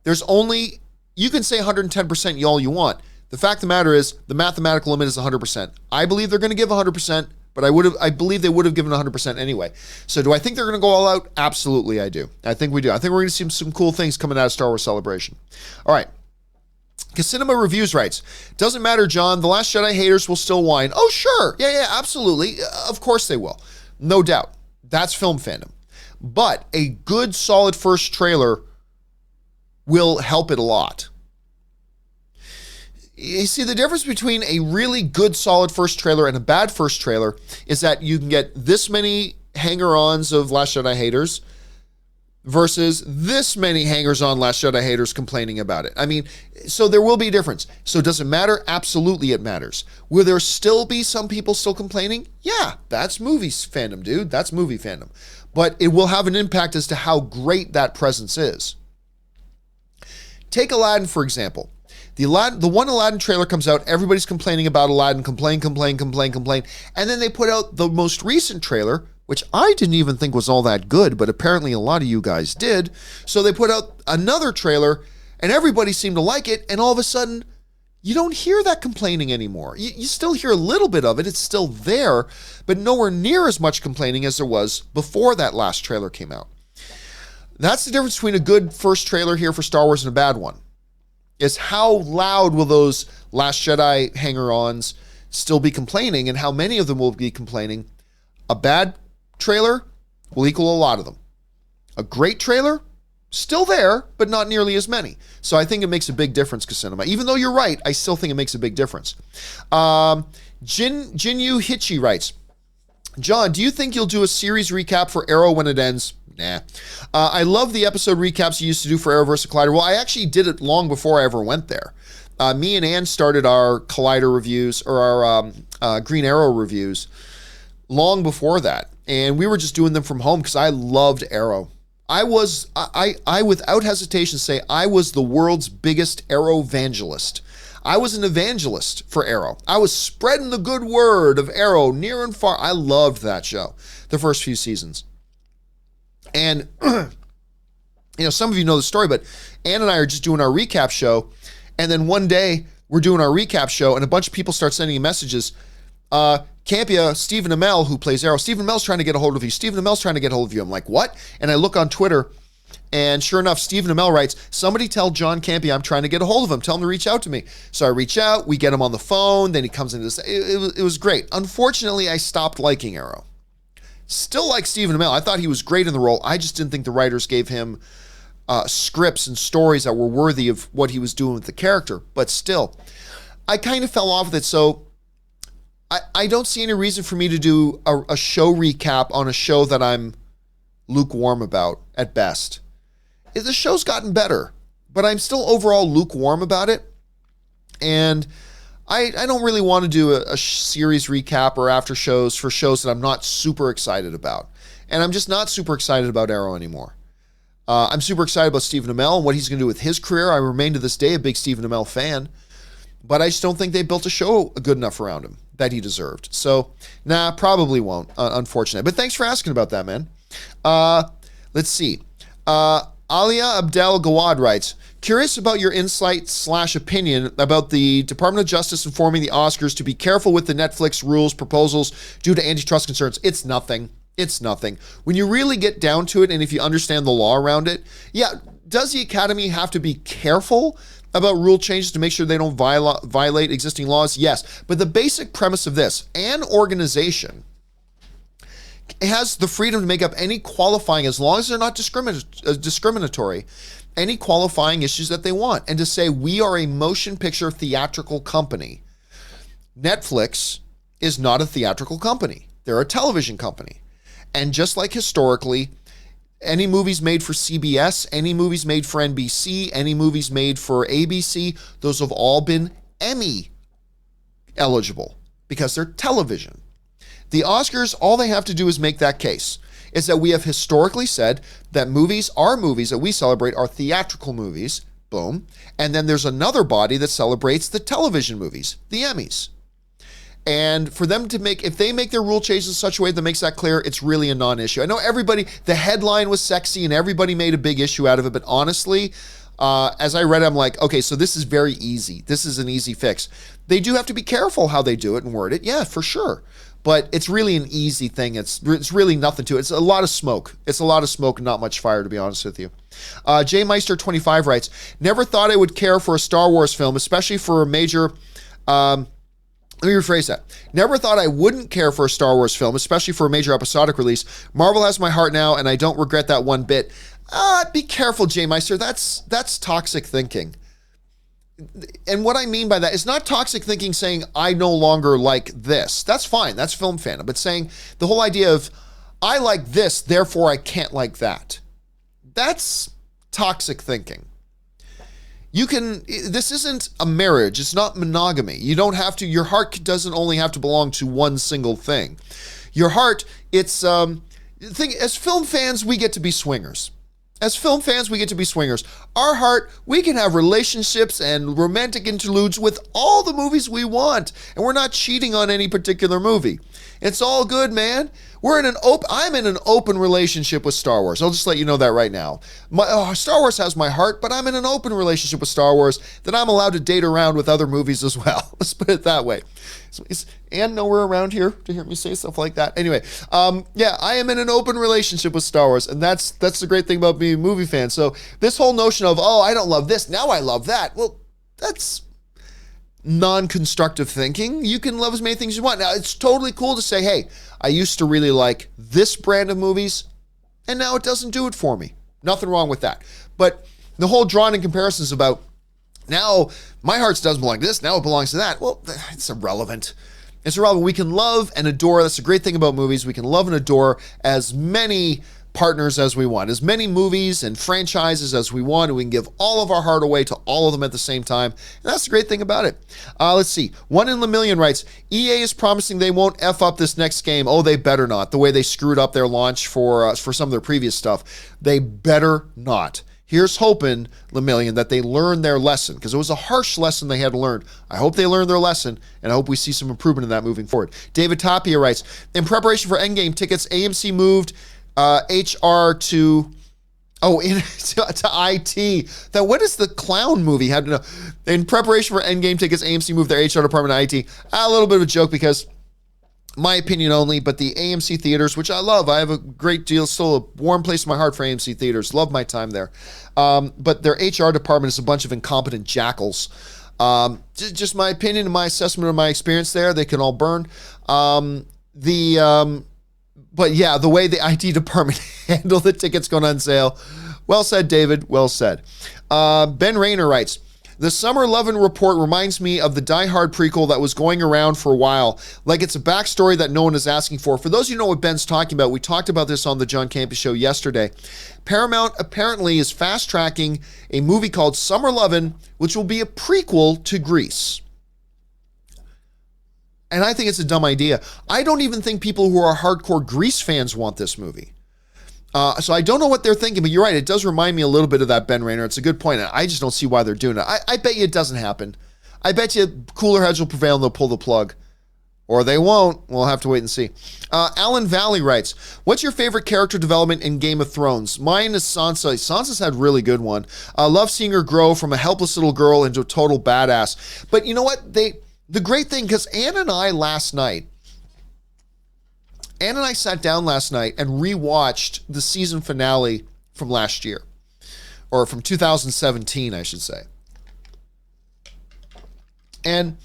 there's only, you can say 110% all you want. The fact of the matter is, the mathematical limit is 100%. I believe they're going to give 100%. But I believe they would have given 100% anyway. So do I think they're going to go all out? Absolutely, I do. I think we do. I think we're going to see some cool things coming out of Star Wars Celebration. All right. Casinema Reviews writes, doesn't matter, John. The Last Jedi haters will still whine. Oh, sure. Yeah, absolutely. Of course they will. No doubt. That's film fandom. But a good, solid first trailer will help it a lot. You see, the difference between a really good, solid first trailer and a bad first trailer is that you can get this many hanger-ons of Last Jedi haters versus this many hangers-on Last Jedi haters complaining about it. I mean, so there will be a difference. So does it matter? Absolutely it matters. Will there still be some people still complaining? Yeah, that's movie fandom, dude. That's movie fandom. But it will have an impact as to how great that presence is. Take Aladdin, for example. The one Aladdin trailer comes out, everybody's complaining about Aladdin, complain. And then they put out the most recent trailer, which I didn't even think was all that good, but apparently a lot of you guys did. So they put out another trailer, and everybody seemed to like it, and all of a sudden, you don't hear that complaining anymore. You still hear a little bit of it, it's still there, but nowhere near as much complaining as there was before that last trailer came out. That's the difference between a good first trailer here for Star Wars and a bad one. Is how loud will those Last Jedi hanger-ons still be complaining, and how many of them will be complaining? A bad trailer will equal a lot of them. A great trailer, still there, but not nearly as many. So I think it makes a big difference, Cinema. Even though you're right, I still think it makes a big difference. Jinyu Hichi writes, John, do you think you'll do a series recap for Arrow when it ends? Nah. I love the episode recaps you used to do for Arrowverse Collider. Well, I actually did it long before I ever went there. Me and Ann started our Collider reviews, or our Green Arrow reviews, long before that. And we were just doing them from home because I loved Arrow. I without hesitation say I was the world's biggest Arrow evangelist. I was an evangelist for Arrow. I was spreading the good word of Arrow near and far. I loved that show, the first few seasons. And, some of you know the story, but Ann and I are just doing our recap show. And then one day we're doing our recap show and a bunch of people start sending me messages. Campea, Stephen Amell, who plays Arrow, Stephen Amell's trying to get a hold of you. Stephen Amell's trying to get a hold of you. I'm like, what? And I look on Twitter, and sure enough, Stephen Amell writes, somebody tell John Campea I'm trying to get a hold of him. Tell him to reach out to me. So I reach out, we get him on the phone, then he comes into this. It was great. Unfortunately, I stopped liking Arrow. Still like Stephen Amell. I thought he was great in the role. I just didn't think the writers gave him scripts and stories that were worthy of what he was doing with the character. But still, I kind of fell off with it. So I don't see any reason for me to do a show recap on a show that I'm lukewarm about at best. The show's gotten better, but I'm still overall lukewarm about it. And I don't really want to do a series recap or after shows for shows that I'm not super excited about. And I'm just not super excited about Arrow anymore. I'm super excited about Stephen Amell and what he's going to do with his career. I remain to this day a big Stephen Amell fan. But I just don't think they built a show good enough around him that he deserved. So, probably won't, unfortunately. But thanks for asking about that, man. Let's see. Alia Abdel Gawad writes, curious about your insight/opinion about the Department of Justice informing the Oscars to be careful with the Netflix rules proposals due to antitrust concerns. It's nothing. It's nothing. When you really get down to it, and if you understand the law around it, yeah, does the Academy have to be careful about rule changes to make sure they don't violate existing laws? Yes. But the basic premise of this, an organization has the freedom to make up any qualifying, as long as they're not discriminatory, any qualifying issues that they want. And to say we are a motion picture theatrical company. Netflix is not a theatrical company. They're a television company. And just like historically, any movies made for CBS, any movies made for NBC, any movies made for ABC, those have all been Emmy eligible because they're television. The Oscars, all they have to do is make that case. Is that we have historically said that movies that we celebrate are theatrical movies, boom. And then there's another body that celebrates the television movies, the Emmys. And for them to if they make their rule changes in such a way that makes that clear, it's really a non-issue. I know the headline was sexy and everybody made a big issue out of it, but honestly, as I read it, I'm like, okay, so this is very easy. This is an easy fix. They do have to be careful how they do it and word it. Yeah, for sure. But it's really an easy thing. It's really nothing to it. It's a lot of smoke. It's a lot of smoke and not much fire, to be honest with you. J Meister 25 writes, never thought I would care for a Star Wars film, especially for a major... Let me rephrase that. Never thought I wouldn't care for a Star Wars film, especially for a major episodic release. Marvel has my heart now, and I don't regret that one bit. Be careful, J Meister. That's toxic thinking. And what I mean by that is not toxic thinking saying, I no longer like this. That's fine. That's film fandom. But saying the whole idea of, I like this, therefore I can't like that. That's toxic thinking. This isn't a marriage. It's not monogamy. You don't have to, your heart doesn't only have to belong to one single thing. Your heart, as film fans, we get to be swingers. As film fans, we get to be swingers. Our heart, we can have relationships and romantic interludes with all the movies we want. And we're not cheating on any particular movie. It's all good, man. I'm in an open relationship with Star Wars. I'll just let you know that right now. Star Wars has my heart, but I'm in an open relationship with Star Wars that I'm allowed to date around with other movies as well. Let's put it that way. Is Ann nowhere around here to hear me say stuff like that? Anyway, I am in an open relationship with Star Wars, and that's the great thing about being a movie fan. So this whole notion of, I don't love this, now I love that. Well, that's non-constructive thinking. You can love as many things as you want. Now, it's totally cool to say, hey, I used to really like this brand of movies, and now it doesn't do it for me. Nothing wrong with that. But the whole drawn in comparisons about, now my heart doesn't belong to this, now it belongs to that. Well, it's irrelevant. It's irrelevant. We can love and adore. That's the great thing about movies. We can love and adore as many partners as we want, as many movies and franchises as we want, and we can give all of our heart away to all of them at the same time. And that's the great thing about it. Let's see. One in a Million writes, EA is promising they won't F up this next game. Oh, they better not. The way they screwed up their launch for some of their previous stuff. They better not. Here's hoping, Lemillion, that they learn their lesson, because it was a harsh lesson they had to learn. I hope they learn their lesson, and I hope we see some improvement in that moving forward. David Tapia writes, in preparation for Endgame tickets, AMC moved HR to IT. That, what is the clown movie? Had to know. In preparation for Endgame tickets, AMC moved their HR department to IT. A little bit of a joke, because my opinion only, but the AMC theaters, which I love, I have a great deal, still a warm place in my heart for AMC theaters. Love my time there. But their HR department is a bunch of incompetent jackals. Just my opinion and my assessment of my experience there. They can all burn. But yeah, the way the IT department handled the tickets going on sale. Well said, David. Well said. Ben Rayner writes, the Summer Lovin' Report reminds me of the Die Hard prequel that was going around for a while. Like it's a backstory that no one is asking for. For those of you who know what Ben's talking about, we talked about this on the John Campea Show yesterday. Paramount apparently is fast-tracking a movie called Summer Lovin', which will be a prequel to Grease. And I think it's a dumb idea. I don't even think people who are hardcore Grease fans want this movie. So I don't know what they're thinking, but you're right. It does remind me a little bit of that, Ben Rayner. It's a good point. I just don't see why they're doing it. I bet you it doesn't happen. I bet you cooler heads will prevail and they'll pull the plug. Or they won't. We'll have to wait and see. Alan Valley writes, what's your favorite character development in Game of Thrones? Mine is Sansa. Sansa's had a really good one. Love seeing her grow from a helpless little girl into a total badass. But you know what? The great thing, because Ann and I sat down last night and rewatched the season finale from last year, or from 2017, I should say. And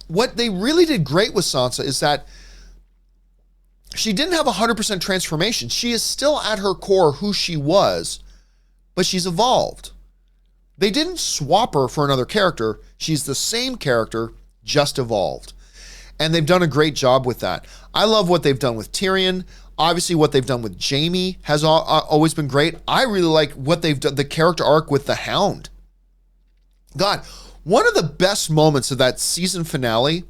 what they really did great with Sansa is that she didn't have 100% transformation. She is still at her core who she was, but she's evolved. They didn't swap her for another character. She's the same character, just evolved. And they've done a great job with that. I love what they've done with Tyrion. Obviously, what they've done with Jaime has always been great. I really like what they've done, the character arc with the Hound. God, one of the best moments of that season finale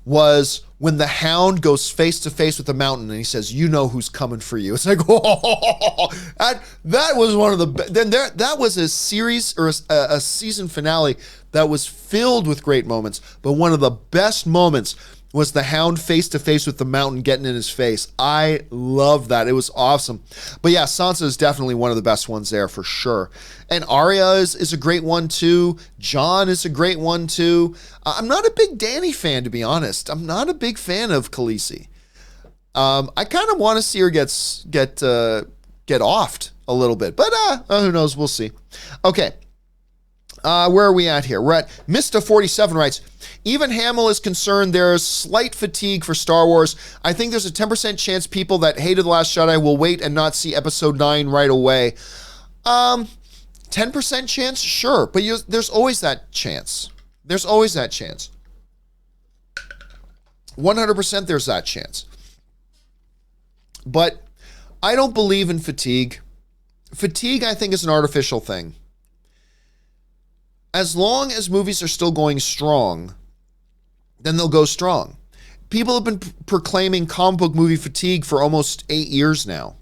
was when the Hound goes face to face with the Mountain and he says, you know who's coming for you. It's like, oh, that was one of the, that was a series or a season finale that was filled with great moments. But one of the best moments was the Hound face to face with the Mountain getting in his face. I love that. It was awesome. But yeah, Sansa is definitely one of the best ones there for sure. And Arya is a great one too. Jon is a great one too. I'm not a big Dany fan, to be honest. I'm not a big fan of Khaleesi. I kind of want to see her get offed a little bit, but who knows? We'll see. Okay. Where are we at here? We're at Mista47 writes, even Hamill is concerned there's slight fatigue for Star Wars. I think there's a 10% chance people that hated The Last Jedi will wait and not see Episode 9 right away. 10% chance? Sure. But there's always that chance. There's always that chance. 100% there's that chance. But I don't believe in fatigue. Fatigue, I think, is an artificial thing. As long as movies are still going strong, then they'll go strong. People have been proclaiming comic book movie fatigue for almost 8 years now.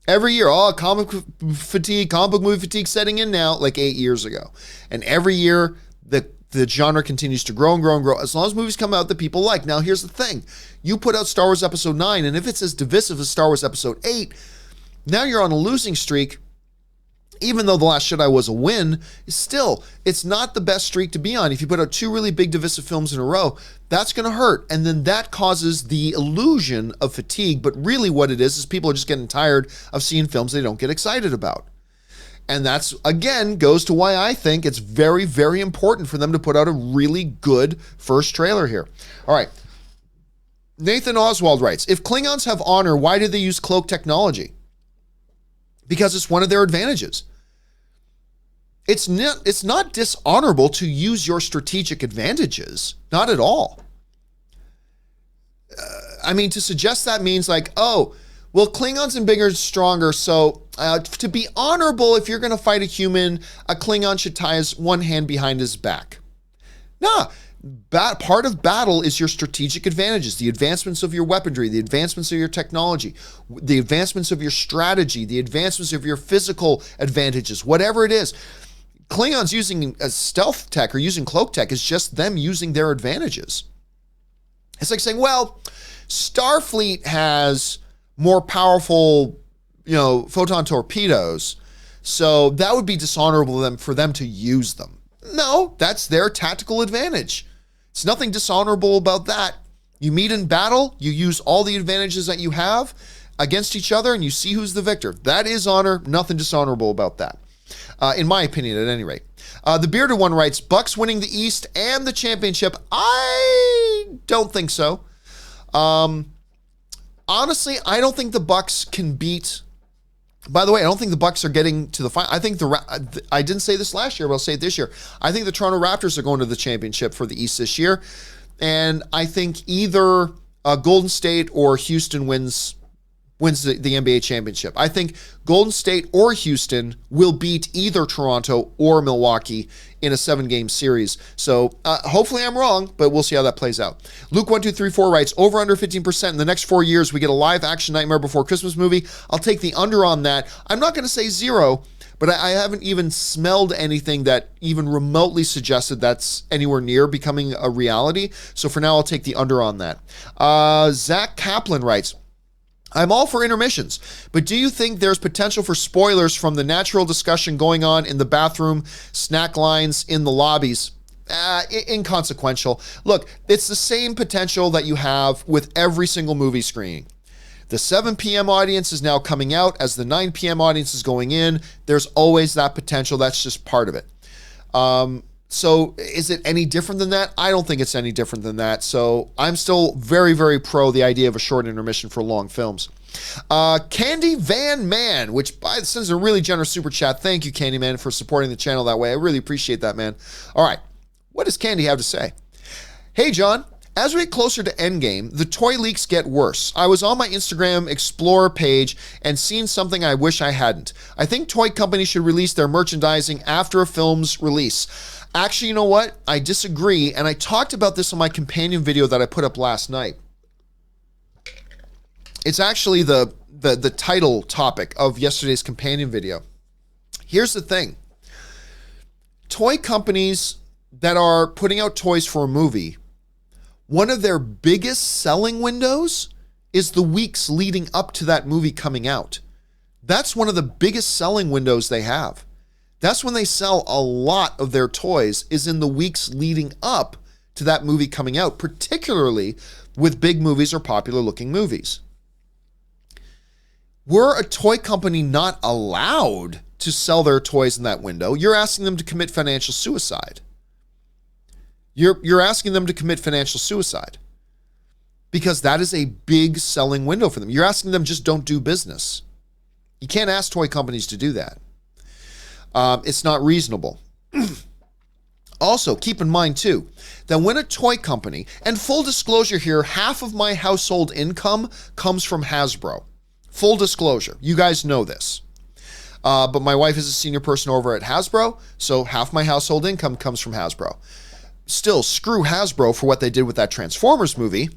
Every year, comic book movie fatigue setting in now, like 8 years ago. And every year, the genre continues to grow and grow and grow, as long as movies come out that people like. Now, here's the thing. You put out Star Wars Episode 9, and if it's as divisive as Star Wars Episode 8, now you're on a losing streak. Even though The Last Jedi was a win, still, it's not the best streak to be on. If you put out 2 really big divisive films in a row, that's going to hurt. And then that causes the illusion of fatigue. But really what it is people are just getting tired of seeing films they don't get excited about. And that's, again, goes to why I think it's very, very important for them to put out a really good first trailer here. All right. Nathan Oswald writes, if Klingons have honor, why do they use cloak technology? Because it's one of their advantages. It's not dishonorable to use your strategic advantages. Not at all. I mean, to suggest that means like, oh, well, Klingons and bigger, stronger, so to be honorable, if you're going to fight a human, a Klingon should tie his one hand behind his back. Nah, part of battle is your strategic advantages, the advancements of your weaponry, the advancements of your technology, the advancements of your strategy, the advancements of your physical advantages, whatever it is. Klingons using a stealth tech or using cloak tech is just them using their advantages. It's like saying, well, Starfleet has more powerful, photon torpedoes, so that would be dishonorable for them to use them. No, that's their tactical advantage. It's nothing dishonorable about that. You meet in battle, you use all the advantages that you have against each other, and you see who's the victor. That is honor, nothing dishonorable about that. In my opinion, at any rate. The bearded one writes, Bucks winning the East and the championship. I don't think so. Honestly, I don't think the Bucks can beat. By the way, I don't think the Bucks are getting to the final. I think I didn't say this last year, but I'll say it this year. I think the Toronto Raptors are going to the championship for the East this year. And I think either Golden State or Houston wins the NBA championship. I think Golden State or Houston will beat either Toronto or Milwaukee in a 7-game series. So hopefully I'm wrong, but we'll see how that plays out. Luke1234 writes, over under 15%. In the next 4 years, we get a live action Nightmare Before Christmas movie. I'll take the under on that. I'm not going to say 0, but I haven't even smelled anything that even remotely suggested that's anywhere near becoming a reality. So for now, I'll take the under on that. Zach Kaplan writes, I'm all for intermissions, but do you think there's potential for spoilers from the natural discussion going on in the bathroom, snack lines, in the lobbies? Inconsequential. Look, it's the same potential that you have with every single movie screening. The 7 p.m. audience is now coming out as the 9 p.m. audience is going in. There's always that potential. That's just part of it. So is it any different than that? I don't think it's any different than that. So I'm still very, very pro the idea of a short intermission for long films. Candy Van Man, which sends a really generous super chat. Thank you, Candy Man, for supporting the channel that way. I really appreciate that, man. All right. What does Candy have to say? Hey, John. As we get closer to Endgame, the toy leaks get worse. I was on my Instagram Explorer page and seen something I wish I hadn't. I think toy companies should release their merchandising after a film's release. Actually, you know what? I disagree, and I talked about this on my companion video that I put up last night. It's actually the title topic of yesterday's companion video. Here's the thing. Toy companies that are putting out toys for a movie, one of their biggest selling windows is the weeks leading up to that movie coming out. That's one of the biggest selling windows they have. That's when they sell a lot of their toys, is in the weeks leading up to that movie coming out, particularly with big movies or popular looking movies. Were a toy company not allowed to sell their toys in that window, you're asking them to commit financial suicide. You're asking them to commit financial suicide because that is a big selling window for them. You're asking them just don't do business. You can't ask toy companies to do that. It's not reasonable. Also, keep in mind too, that when a toy company, and full disclosure here, half of my household income comes from Hasbro. Full disclosure, you guys know this. But my wife is a senior person over at Hasbro, so half my household income comes from Hasbro. Still, screw Hasbro for what they did with that Transformers movie,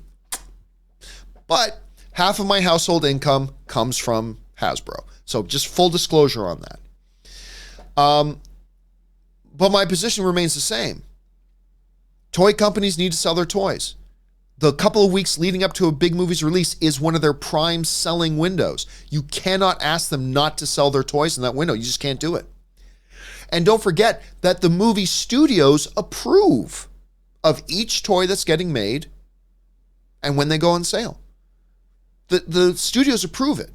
but half of my household income comes from Hasbro. So just full disclosure on that. But my position remains the same. Toy companies need to sell their toys. The couple of weeks leading up to a big movie's release is one of their prime selling windows. You cannot ask them not to sell their toys in that window. You just can't do it. And don't forget that the movie studios approve of each toy that's getting made and when they go on sale. The studios approve it.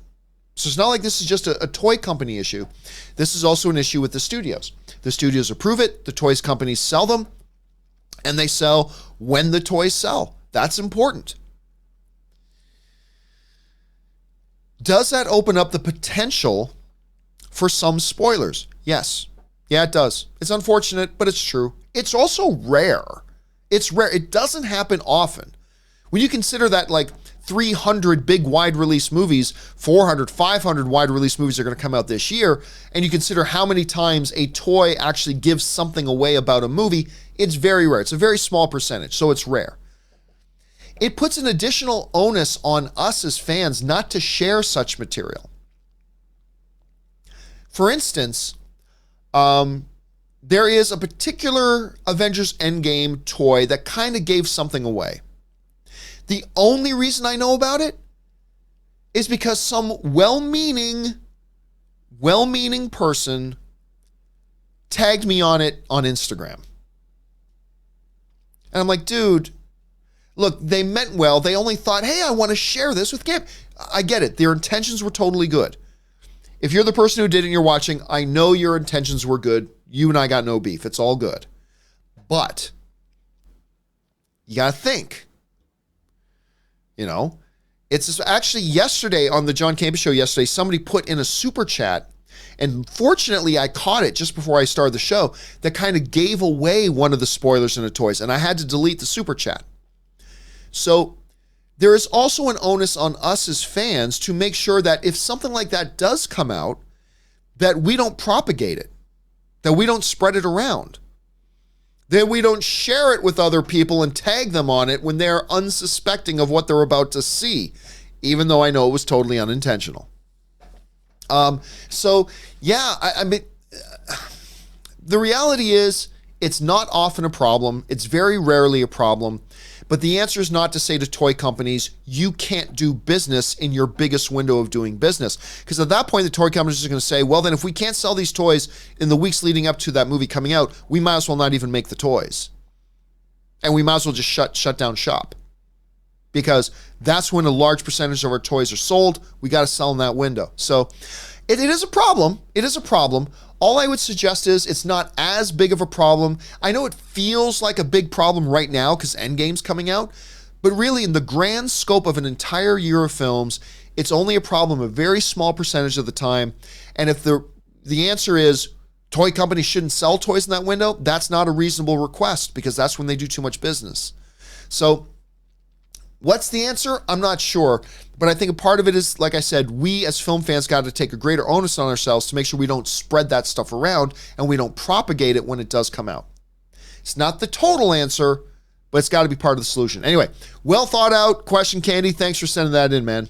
So it's not like this is just a toy company issue. This is also an issue with the studios. The studios approve it, the toys companies sell them, and they sell when the toys sell. That's important. Does that open up the potential for some spoilers? Yes. Yeah, it does. It's unfortunate, but it's true. It's also rare. It's rare. It doesn't happen often. When you consider that like 300 big wide release movies, 400, 500 wide release movies are going to come out this year, and you consider how many times a toy actually gives something away about a movie, it's very rare. It's a very small percentage, so it's rare. It puts an additional onus on us as fans not to share such material. For instance, there is a particular Avengers Endgame toy that kind of gave something away. The only reason I know about it is because some well-meaning person tagged me on it on Instagram. And I'm like, dude, look, they meant well. They only thought, hey, I want to share this with Camp. I get it. Their intentions were totally good. If you're the person who did it and you're watching, I know your intentions were good. You and I got no beef. It's all good. But you got to think. You know, it's actually yesterday on the John Campea Show yesterday, somebody put in a super chat, and fortunately I caught it just before I started the show, that kind of gave away one of the spoilers in the toys, and I had to delete the super chat. So there is also an onus on us as fans to make sure that if something like that does come out, that we don't propagate it, that we don't spread it around, that we don't share it with other people and tag them on it when they're unsuspecting of what they're about to see, even though I know it was totally unintentional. So yeah, I mean, the reality is it's not often a problem. It's very rarely a problem. But the answer is not to say to toy companies, you can't do business in your biggest window of doing business. Because at that point, the toy companies are going to say, well, then if we can't sell these toys in the weeks leading up to that movie coming out, we might as well not even make the toys. And we might as well just shut down shop. Because that's when a large percentage of our toys are sold. We got to sell in that window. So it is a problem. It is a problem. All I would suggest is it's not as big of a problem. I know it feels like a big problem right now because Endgame's coming out, but really in the grand scope of an entire year of films, it's only a problem a very small percentage of the time. And if the answer is toy companies shouldn't sell toys in that window, that's not a reasonable request because that's when they do too much business. So what's the answer? I'm not sure. But I think a part of it is, like I said, we as film fans got to take a greater onus on ourselves to make sure we don't spread that stuff around and we don't propagate it when it does come out. It's not the total answer, but it's got to be part of the solution. Anyway, well thought out question, Candy. Thanks for sending that in, man.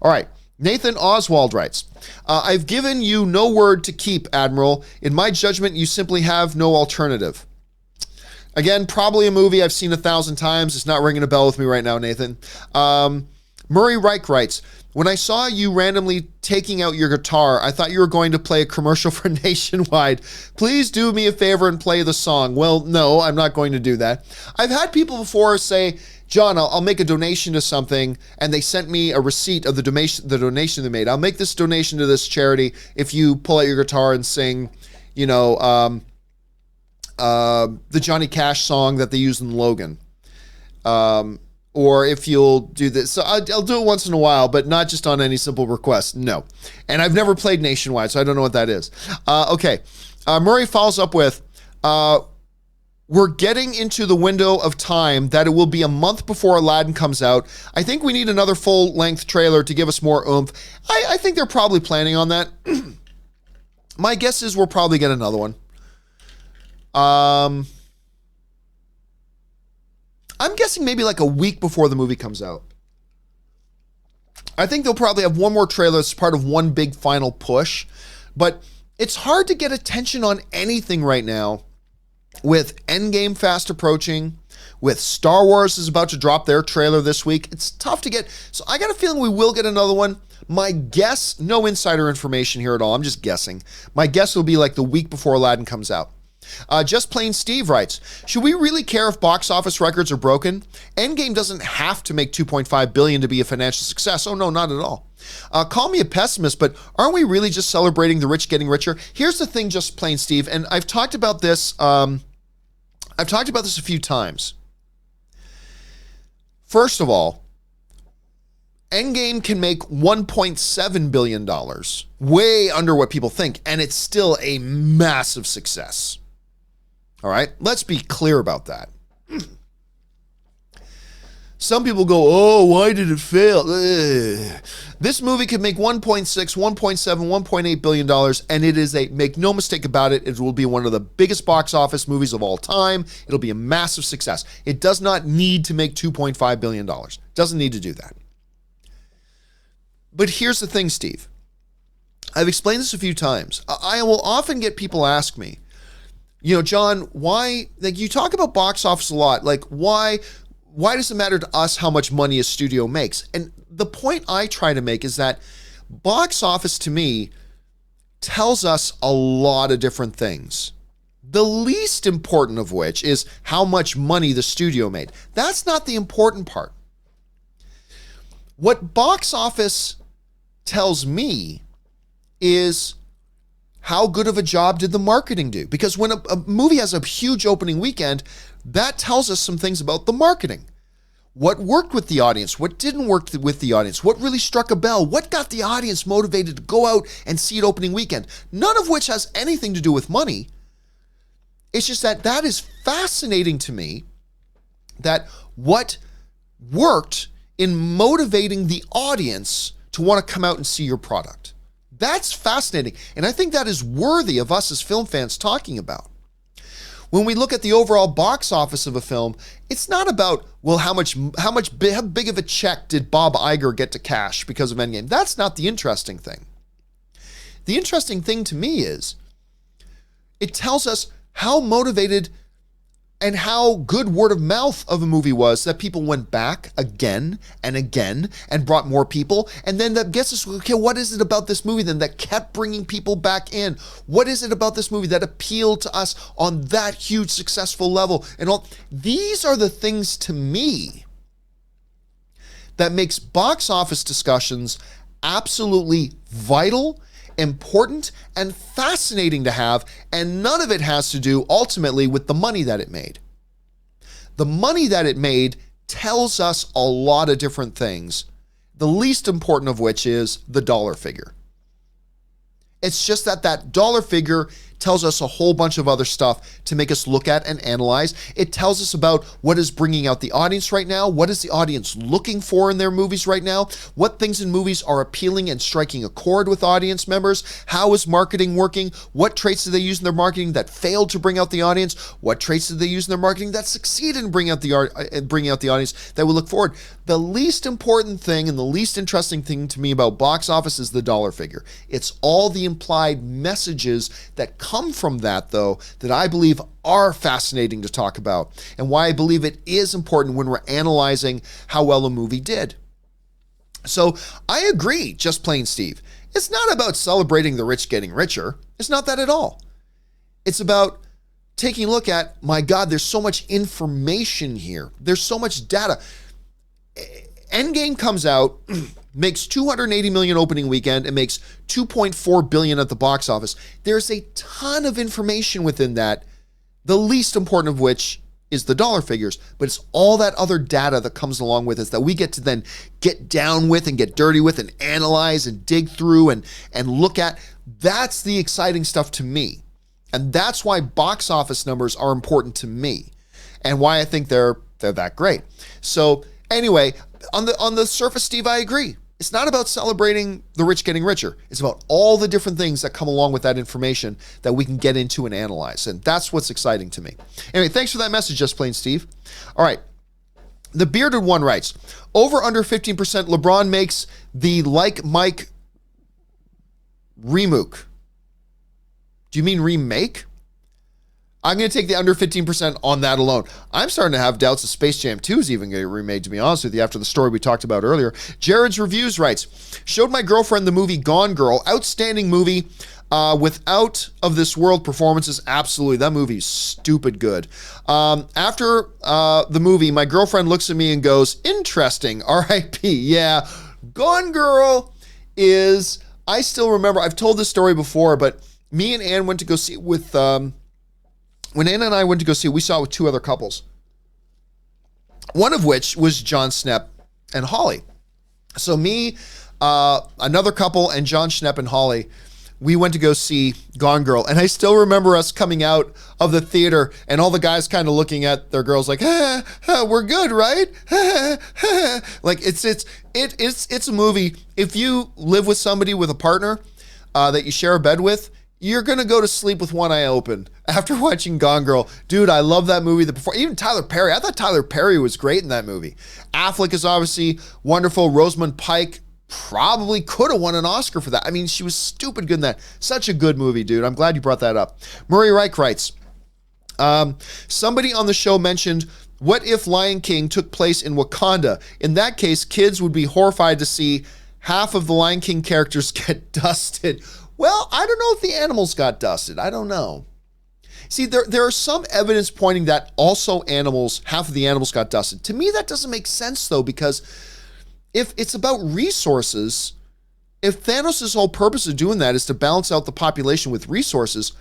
All right. Nathan Oswald writes, I've given you no word to keep, Admiral. In my judgment, you simply have no alternative. Again, probably a movie I've seen 1,000 times. It's not ringing a bell with me right now, Nathan. Murray Reich writes, when I saw you randomly taking out your guitar, I thought you were going to play a commercial for Nationwide. Please do me a favor and play the song. Well, no, I'm not going to do that. I've had people before say, John, I'll make a donation to something, and they sent me a receipt of the donation they made. I'll make this donation to this charity if you pull out your guitar and sing, you know, the Johnny Cash song that they used in Logan. Or if you'll do this. So I'll do it once in a while, but not just on any simple request. No. And I've never played Nationwide, so I don't know what that is. Okay. Murray follows up with, we're getting into the window of time that it will be a month before Aladdin comes out. I think we need another full-length trailer to give us more oomph. I think they're probably planning on that. My guess is we'll probably get another one. I'm guessing maybe like a week before the movie comes out. I think they'll probably have one more trailer as part of one big final push, but it's hard to get attention on anything right now with Endgame fast approaching, with Star Wars is about to drop their trailer this week. It's tough to get, so I got a feeling we will get another one. My guess, no insider information here at all, I'm just guessing. My guess will be like the week before Aladdin comes out. Just Plain Steve writes, should we really care if box office records are broken? Endgame doesn't have to make $2.5 billion to be a financial success. Oh no, not at all. Call me a pessimist, but aren't we really just celebrating the rich getting richer? Here's the thing, Just Plain Steve, and I've talked about this. I've talked about this a few times. First of all, Endgame can make $1.7 billion, way under what people think, and it's still a massive success. All right, let's be clear about that. Some people go, oh, why did it fail? Ugh. This movie could make $1.6, $1.7, $1.8 billion, and it is make no mistake about it, it will be one of the biggest box office movies of all time. It'll be a massive success. It does not need to make $2.5 billion. Doesn't need to do that. But here's the thing, Steve. I've explained this a few times. I will often get people ask me, John, why, you talk about box office a lot, why does it matter to us how much money a studio makes? And the point I try to make is that box office to me tells us a lot of different things. The least important of which is how much money the studio made. That's not the important part. What box office tells me is how good of a job did the marketing do? Because when a movie has a huge opening weekend, that tells us some things about the marketing. What worked with the audience? What didn't work with the audience? What really struck a bell? What got the audience motivated to go out and see it opening weekend? None of which has anything to do with money. It's just that is fascinating to me, that what worked in motivating the audience to want to come out and see your product. That's fascinating. And I think that is worthy of us as film fans talking about. When we look at the overall box office of a film, it's not about, well, how big of a check did Bob Iger get to cash because of Endgame? That's not the interesting thing. The interesting thing to me is it tells us how motivated and how good word of mouth of a movie was, that people went back again and again and brought more people. And then that gets us, okay, what is it about this movie then that kept bringing people back in? What is it about this movie that appealed to us on that huge successful level? And all these are the things to me that makes box office discussions absolutely vital, important, and fascinating to have, and none of it has to do ultimately with the money that it made. The money that it made tells us a lot of different things, the least important of which is the dollar figure. It's just that dollar figure tells us a whole bunch of other stuff to make us look at and analyze. It tells us about what is bringing out the audience right now. What is the audience looking for in their movies right now? What things in movies are appealing and striking a chord with audience members? How is marketing working? What traits do they use in their marketing that failed to bring out the audience? What traits did they use in their marketing that succeeded in bringing out the audience that we look forward? The least important thing and the least interesting thing to me about box office is the dollar figure. It's all the implied messages that come from that, though, that I believe are fascinating to talk about, and why I believe it is important when we're analyzing how well a movie did. So I agree, Just Plain Steve. It's not about celebrating the rich getting richer. It's not that at all. It's about taking a look at, my God, there's so much information here. There's so much data. Endgame comes out, makes $280 million opening weekend, and makes $2.4 billion at the box office. There's a ton of information within that, the least important of which is the dollar figures, but it's all that other data that comes along with us that we get to then get down with and get dirty with and analyze and dig through and look at. That's the exciting stuff to me. And that's why box office numbers are important to me and why I think they're that great. So anyway, on the surface, Steve, I agree. It's not about celebrating the rich getting richer. It's about all the different things that come along with that information that we can get into and analyze. And that's what's exciting to me. Anyway, thanks for that message, Just Plain Steve. All right. The Bearded One writes, over under 15%, LeBron makes the like Mike remook. Do you mean remake? I'm going to take the under 15% on that alone. I'm starting to have doubts that Space Jam 2 is even going to get remade, to be honest with you, after the story we talked about earlier. Jared's Reviews writes, showed my girlfriend the movie Gone Girl. Outstanding movie. Without of this world performances, absolutely. That movie's stupid good. After the movie, my girlfriend looks at me and goes, interesting, R.I.P. Yeah, Gone Girl is, I still remember, I've told this story before, but me and Ann went to go see it with, when Ann and I went to go see it, we saw it with two other couples. One of which was John Schnepp and Holly. So me, another couple, and John Schnepp and Holly, we went to go see Gone Girl. And I still remember us coming out of the theater and all the guys kind of looking at their girls like, we're good, right? Like it's a movie. If you live with somebody with a partner that you share a bed with, you're going to go to sleep with one eye open after watching Gone Girl. Dude, I love that movie. Even Tyler Perry. I thought Tyler Perry was great in that movie. Affleck is obviously wonderful. Rosamund Pike probably could have won an Oscar for that. I mean, she was stupid good in that. Such a good movie, dude. I'm glad you brought that up. Murray Reich writes, somebody on the show mentioned, what if Lion King took place in Wakanda? In that case, kids would be horrified to see half of the Lion King characters get dusted. Well, I don't know if the animals got dusted. I don't know. See, there are some evidence pointing that also half of the animals got dusted. To me, that doesn't make sense, though, because if it's about resources, if Thanos' whole purpose of doing that is to balance out the population with resources,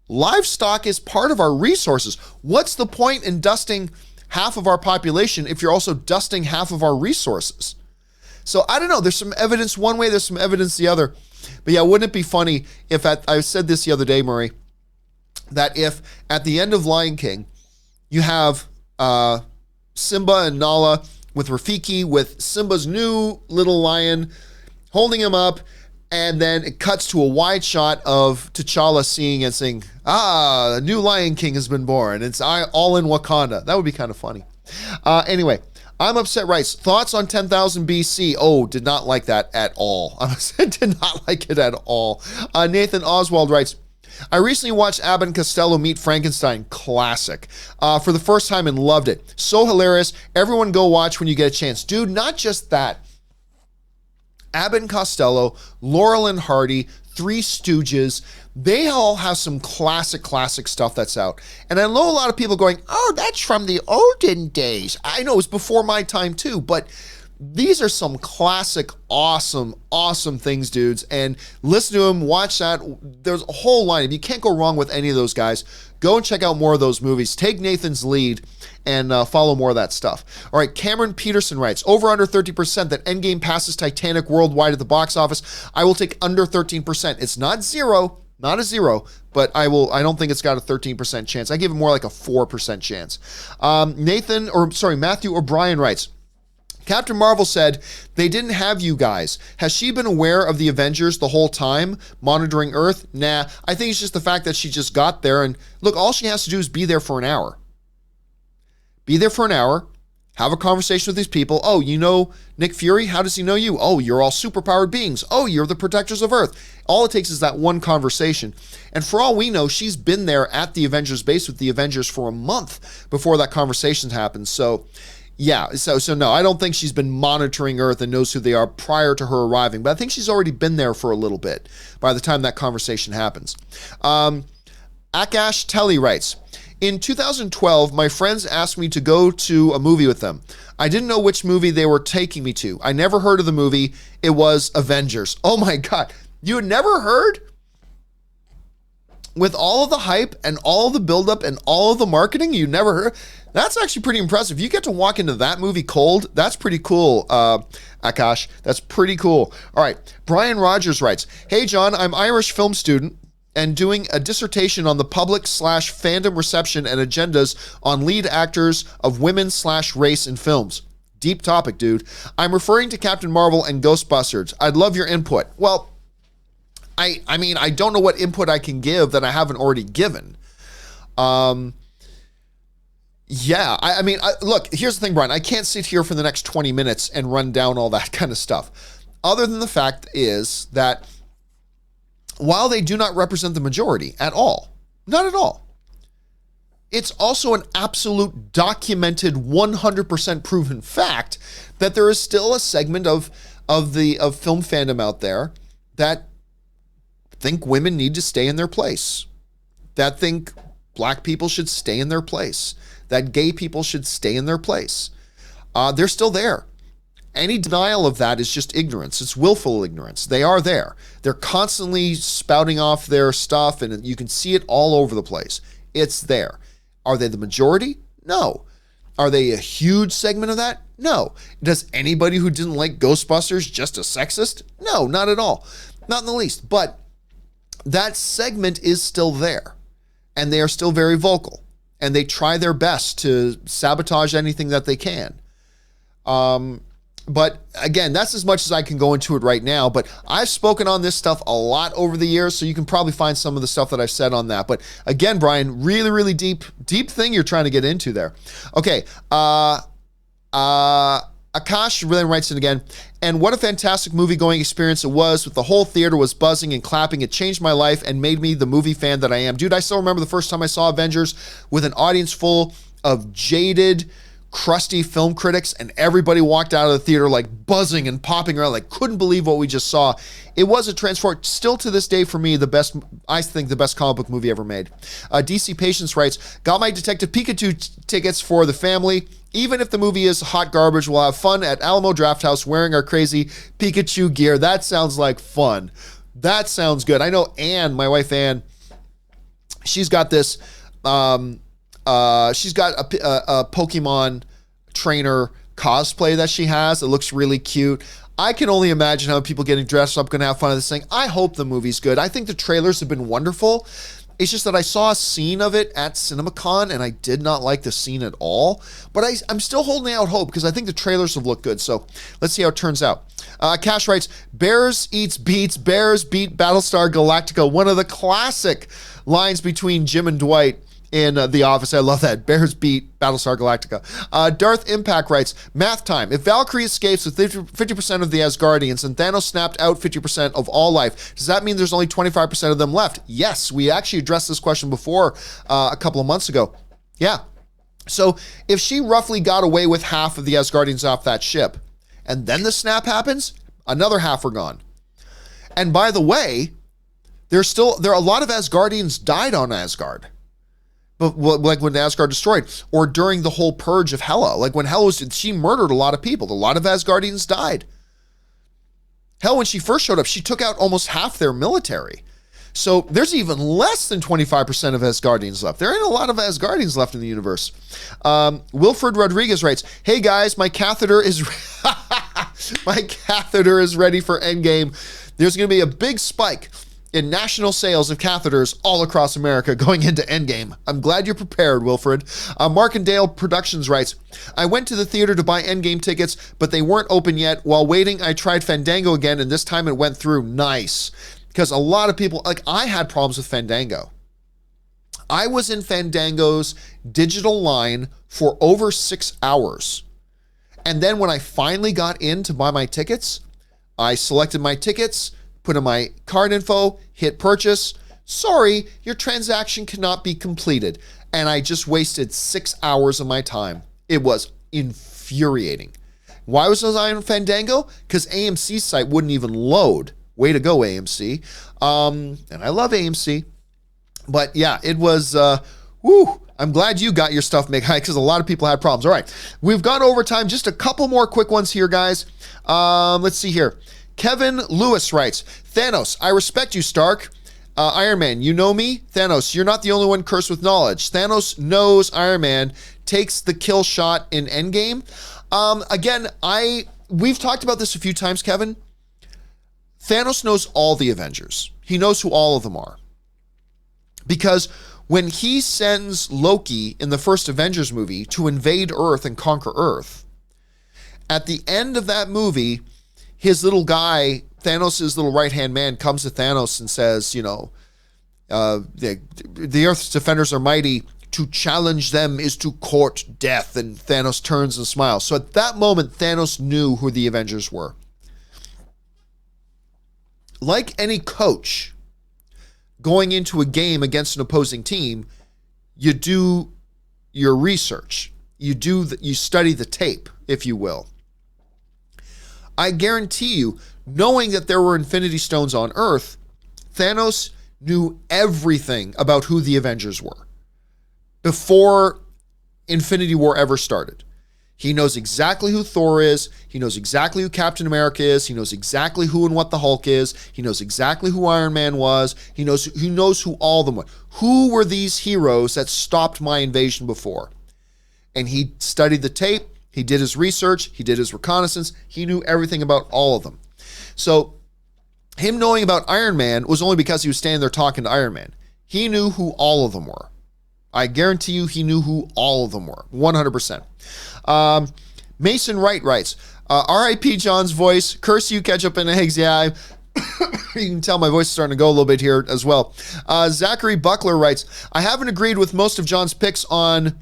livestock is part of our resources. What's the point in dusting half of our population if you're also dusting half of our resources? So I don't know. There's some evidence one way, there's some evidence the other. But yeah, wouldn't it be funny if I said this the other day, Murray, that if at the end of Lion King, you have Simba and Nala with Rafiki, with Simba's new little lion holding him up, and then it cuts to a wide shot of T'Challa seeing and saying, a new Lion King has been born. It's all in Wakanda. That would be kind of funny. Anyway, I'm Upset Rice. Thoughts on 10,000 BC? Oh, did not like that at all. I did not like it at all. Nathan Oswald writes, I recently watched Abbott and Costello Meet Frankenstein. Classic. For the first time and loved it. So hilarious. Everyone go watch when you get a chance. Dude, not just that. Abbott and Costello, Laurel and Hardy, Three Stooges, they all have some classic stuff that's out. And I know a lot of people going, oh, that's from the olden days. I know it's before my time too, but these are some classic, awesome things, dudes. And listen to them, watch that. There's a whole line. You can't go wrong with any of those guys. Go and check out more of those movies. Take Nathan's lead and follow more of that stuff. All right, Cameron Peterson writes, over under 30% that Endgame passes Titanic worldwide at the box office. I will take under 13%. It's not zero, not a zero, but I don't think it's got a 13% chance. I give it more like a 4% chance. Matthew O'Brien writes, Captain Marvel said, they didn't have you guys. Has she been aware of the Avengers the whole time, monitoring Earth? Nah, I think it's just the fact that she just got there, and look, all she has to do is be there for an hour. Be there for an hour, have a conversation with these people. Oh, you know Nick Fury? How does he know you? Oh, you're all superpowered beings. Oh, you're the protectors of Earth. All it takes is that one conversation. And for all we know, she's been there at the Avengers base with the Avengers for a month before that conversation happened. So yeah, so no, I don't think she's been monitoring Earth and knows who they are prior to her arriving, but I think she's already been there for a little bit by the time that conversation happens. Akash Telly writes, in 2012, my friends asked me to go to a movie with them. I didn't know which movie they were taking me to. I never heard of the movie. It was Avengers. Oh my God. You had never heard? With all of the hype and all of the buildup and all of the marketing, you never heard? That's actually pretty impressive. You get to walk into that movie cold. That's pretty cool, Akash. That's pretty cool. All right. Brian Rogers writes, hey, John, I'm Irish film student and doing a dissertation on the public/fandom reception and agendas on lead actors of women/race in films. Deep topic, dude. I'm referring to Captain Marvel and Ghostbusters. I'd love your input. Well, I mean, I don't know what input I can give that I haven't already given. Yeah, I mean, look, here's the thing, Brian. I can't sit here for the next 20 minutes and run down all that kind of stuff. Other than the fact is that while they do not represent the majority at all, not at all, it's also an absolute documented 100% proven fact that there is still a segment of film fandom out there that think women need to stay in their place, that think black people should stay in their place, that gay people should stay in their place. They're still there. Any denial of that is just ignorance. It's willful ignorance. They are there. They're constantly spouting off their stuff, and you can see it all over the place. It's there. Are they the majority? No. Are they a huge segment of that? No. Does anybody who didn't like Ghostbusters just a sexist? No, not at all. Not in the least. But that segment is still there, and they are still very vocal, and they try their best to sabotage anything that they can. But again, that's as much as I can go into it right now. But I've spoken on this stuff a lot over the years, so you can probably find some of the stuff that I've said on that. But again, Brian, really, really deep thing you're trying to get into there. Okay. Akash then writes in again, and what a fantastic movie-going experience it was. With the whole theater was buzzing and clapping. It changed my life and made me the movie fan that I am. Dude, I still remember the first time I saw Avengers with an audience full of jaded, crusty film critics, and everybody walked out of the theater like buzzing and popping around, like couldn't believe what we just saw. It was a transport. Still to this day for me, I think the best comic book movie ever made. DC Patience writes, got my Detective Pikachu tickets for the family. Even if the movie is hot garbage, we'll have fun at Alamo Drafthouse wearing our crazy Pikachu gear. That sounds like fun. That sounds good. I know Anne, my wife Anne, she's got this, she's got a Pokemon trainer cosplay that she has. It looks really cute. I can only imagine how people getting dressed up going to have fun at this thing. I hope the movie's good. I think the trailers have been wonderful. It's just that I saw a scene of it at CinemaCon and I did not like the scene at all. But I'm still holding out hope because I think the trailers have looked good. So let's see how it turns out. Cash writes, Bears eats beats. Bears beat Battlestar Galactica. One of the classic lines between Jim and Dwight in The Office. I love that. Bears beat Battlestar Galactica. Darth Impact writes, math time. If Valkyrie escapes with 50% of the Asgardians and Thanos snapped out 50% of all life, does that mean there's only 25% of them left? Yes, we actually addressed this question before a couple of months ago. Yeah. So if she roughly got away with half of the Asgardians off that ship, and then the snap happens, another half are gone. And by the way, there are a lot of Asgardians died on Asgard. But like when Asgard destroyed, or during the whole purge of Hela, like when Hela she murdered a lot of people. A lot of Asgardians died. Hell, when she first showed up, she took out almost half their military. So there's even less than 25% of Asgardians left. There ain't a lot of Asgardians left in the universe. Wilfred Rodriguez writes, hey guys, my catheter is ready for Endgame. There's going to be a big spike in national sales of catheters all across America going into Endgame. I'm glad you're prepared, Wilfred. Markandale Productions writes, I went to the theater to buy Endgame tickets, but they weren't open yet. While waiting, I tried Fandango again, and this time it went through. Nice. Because a lot of people, like I had problems with Fandango. I was in Fandango's digital line for over 6 hours. And then when I finally got in to buy my tickets, I selected my tickets, put in my card info, hit purchase. Sorry, your transaction cannot be completed. And I just wasted 6 hours of my time. It was infuriating. Why was I on Fandango? Because AMC's site wouldn't even load. Way to go, AMC. And I love AMC. But yeah, it was, I'm glad you got your stuff made high because a lot of people had problems. All right, we've gone over time. Just a couple more quick ones here, guys. Let's see here. Kevin Lewis writes, Thanos, I respect you, Stark. Iron Man, you know me? Thanos, you're not the only one cursed with knowledge. Thanos knows Iron Man takes the kill shot in Endgame. Again, we've talked about this a few times, Kevin. Thanos knows all the Avengers. He knows who all of them are. Because when he sends Loki in the first Avengers movie to invade Earth and conquer Earth, at the end of that movie, his little guy, Thanos' little right-hand man, comes to Thanos and says, the Earth's defenders are mighty. To challenge them is to court death. And Thanos turns and smiles. So at that moment, Thanos knew who the Avengers were. Like any coach going into a game against an opposing team, you do your research. You study the tape, if you will. I guarantee you, knowing that there were Infinity Stones on Earth, Thanos knew everything about who the Avengers were before Infinity War ever started. He knows exactly who Thor is. He knows exactly who Captain America is. He knows exactly who and what the Hulk is. He knows exactly who Iron Man was. He knows who all of them were. Who were these heroes that stopped my invasion before? And he studied the tape. He did his research. He did his reconnaissance. He knew everything about all of them. So him knowing about Iron Man was only because he was standing there talking to Iron Man. He knew who all of them were. I guarantee you he knew who all of them were, 100%. Mason Wright writes, R.I.P. John's voice, curse you, ketchup and eggs. Yeah, you can tell my voice is starting to go a little bit here as well. Zachary Buckler writes, I haven't agreed with most of John's picks on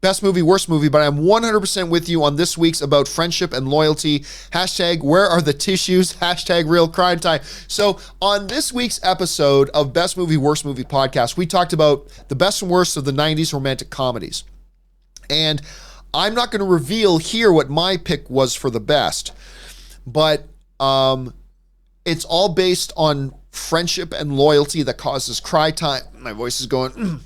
best movie, worst movie, but I'm 100% with you on this week's about friendship and loyalty. Hashtag, where are the tissues? Hashtag real crime time. So on this week's episode of Best Movie, Worst Movie podcast, we talked about the best and worst of the 90s romantic comedies. And I'm not going to reveal here what my pick was for the best, but it's all based on friendship and loyalty that causes cry time. My voice is going,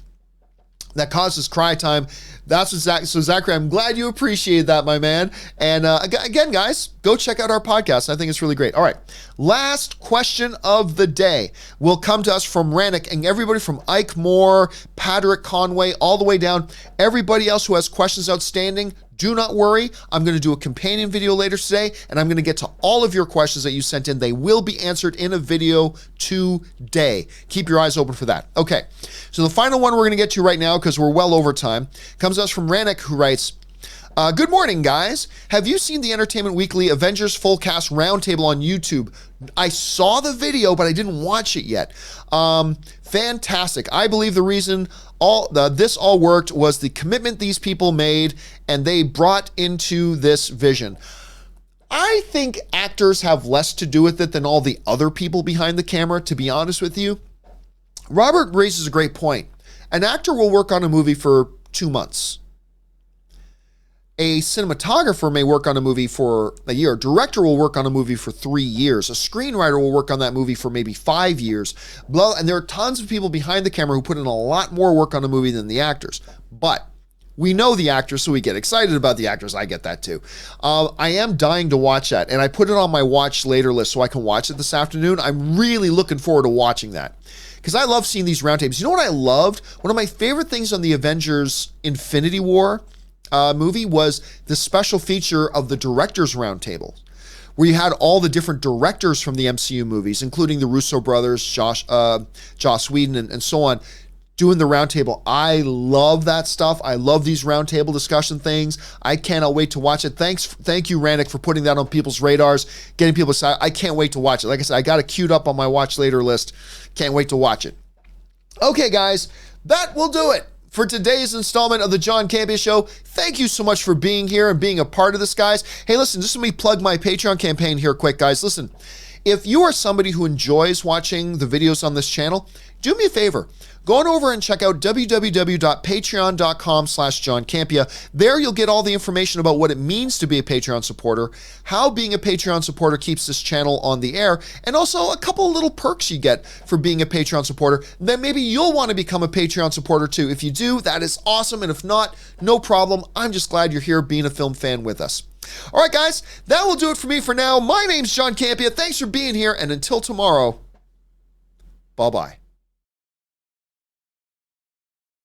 that causes cry time. That's what so Zachary, I'm glad you appreciated that, my man. And again, guys, go check out our podcast. I think it's really great. All right. Last question of the day will come to us from Rannick and everybody from Ike Moore, Patrick Conway, all the way down. Everybody else who has questions outstanding, do not worry. I'm going to do a companion video later today, and I'm going to get to all of your questions that you sent in. They will be answered in a video today. Keep your eyes open for that. Okay, so the final one we're going to get to right now, because we're well over time, comes to us from Rannick, who writes, good morning, guys. Have you seen the Entertainment Weekly Avengers Full Cast Roundtable on YouTube? I saw the video, but I didn't watch it yet. Fantastic. I believe the reason this all worked was the commitment these people made and they brought into this vision. I think actors have less to do with it than all the other people behind the camera, to be honest with you. Robert raises a great point. An actor will work on a movie for 2 months. A cinematographer may work on a movie for a year. A director will work on a movie for 3 years. A screenwriter will work on that movie for maybe 5 years. And there are tons of people behind the camera who put in a lot more work on a movie than the actors. But we know the actors, so we get excited about the actors. I get that too. I am dying to watch that, and I put it on my watch later list so I can watch it this afternoon. I'm really looking forward to watching that because I love seeing these roundtables. You know what I loved? One of my favorite things on the Avengers Infinity War movie was the special feature of the Directors Roundtable, where you had all the different directors from the MCU movies, including the Russo brothers, Joss Whedon, and so on, doing the roundtable. I love that stuff. I love these roundtable discussion things. I cannot wait to watch it. Thank you, Rannick, for putting that on people's radars, getting people excited. I can't wait to watch it. Like I said, I got it queued up on my watch later list. Can't wait to watch it. Okay, guys, that will do it for today's installment of the John Campea Show. Thank you so much for being here and being a part of this, guys. Hey, listen, just let me plug my Patreon campaign here quick, guys. Listen, if you are somebody who enjoys watching the videos on this channel, do me a favor. Go on over and check out www.patreon.com/John Campea. There you'll get all the information about what it means to be a Patreon supporter, how being a Patreon supporter keeps this channel on the air, and also a couple of little perks you get for being a Patreon supporter. Then maybe you'll want to become a Patreon supporter too. If you do, that is awesome. And if not, no problem. I'm just glad you're here being a film fan with us. All right, guys, that will do it for me for now. My name's John Campea. Thanks for being here. And until tomorrow, bye-bye.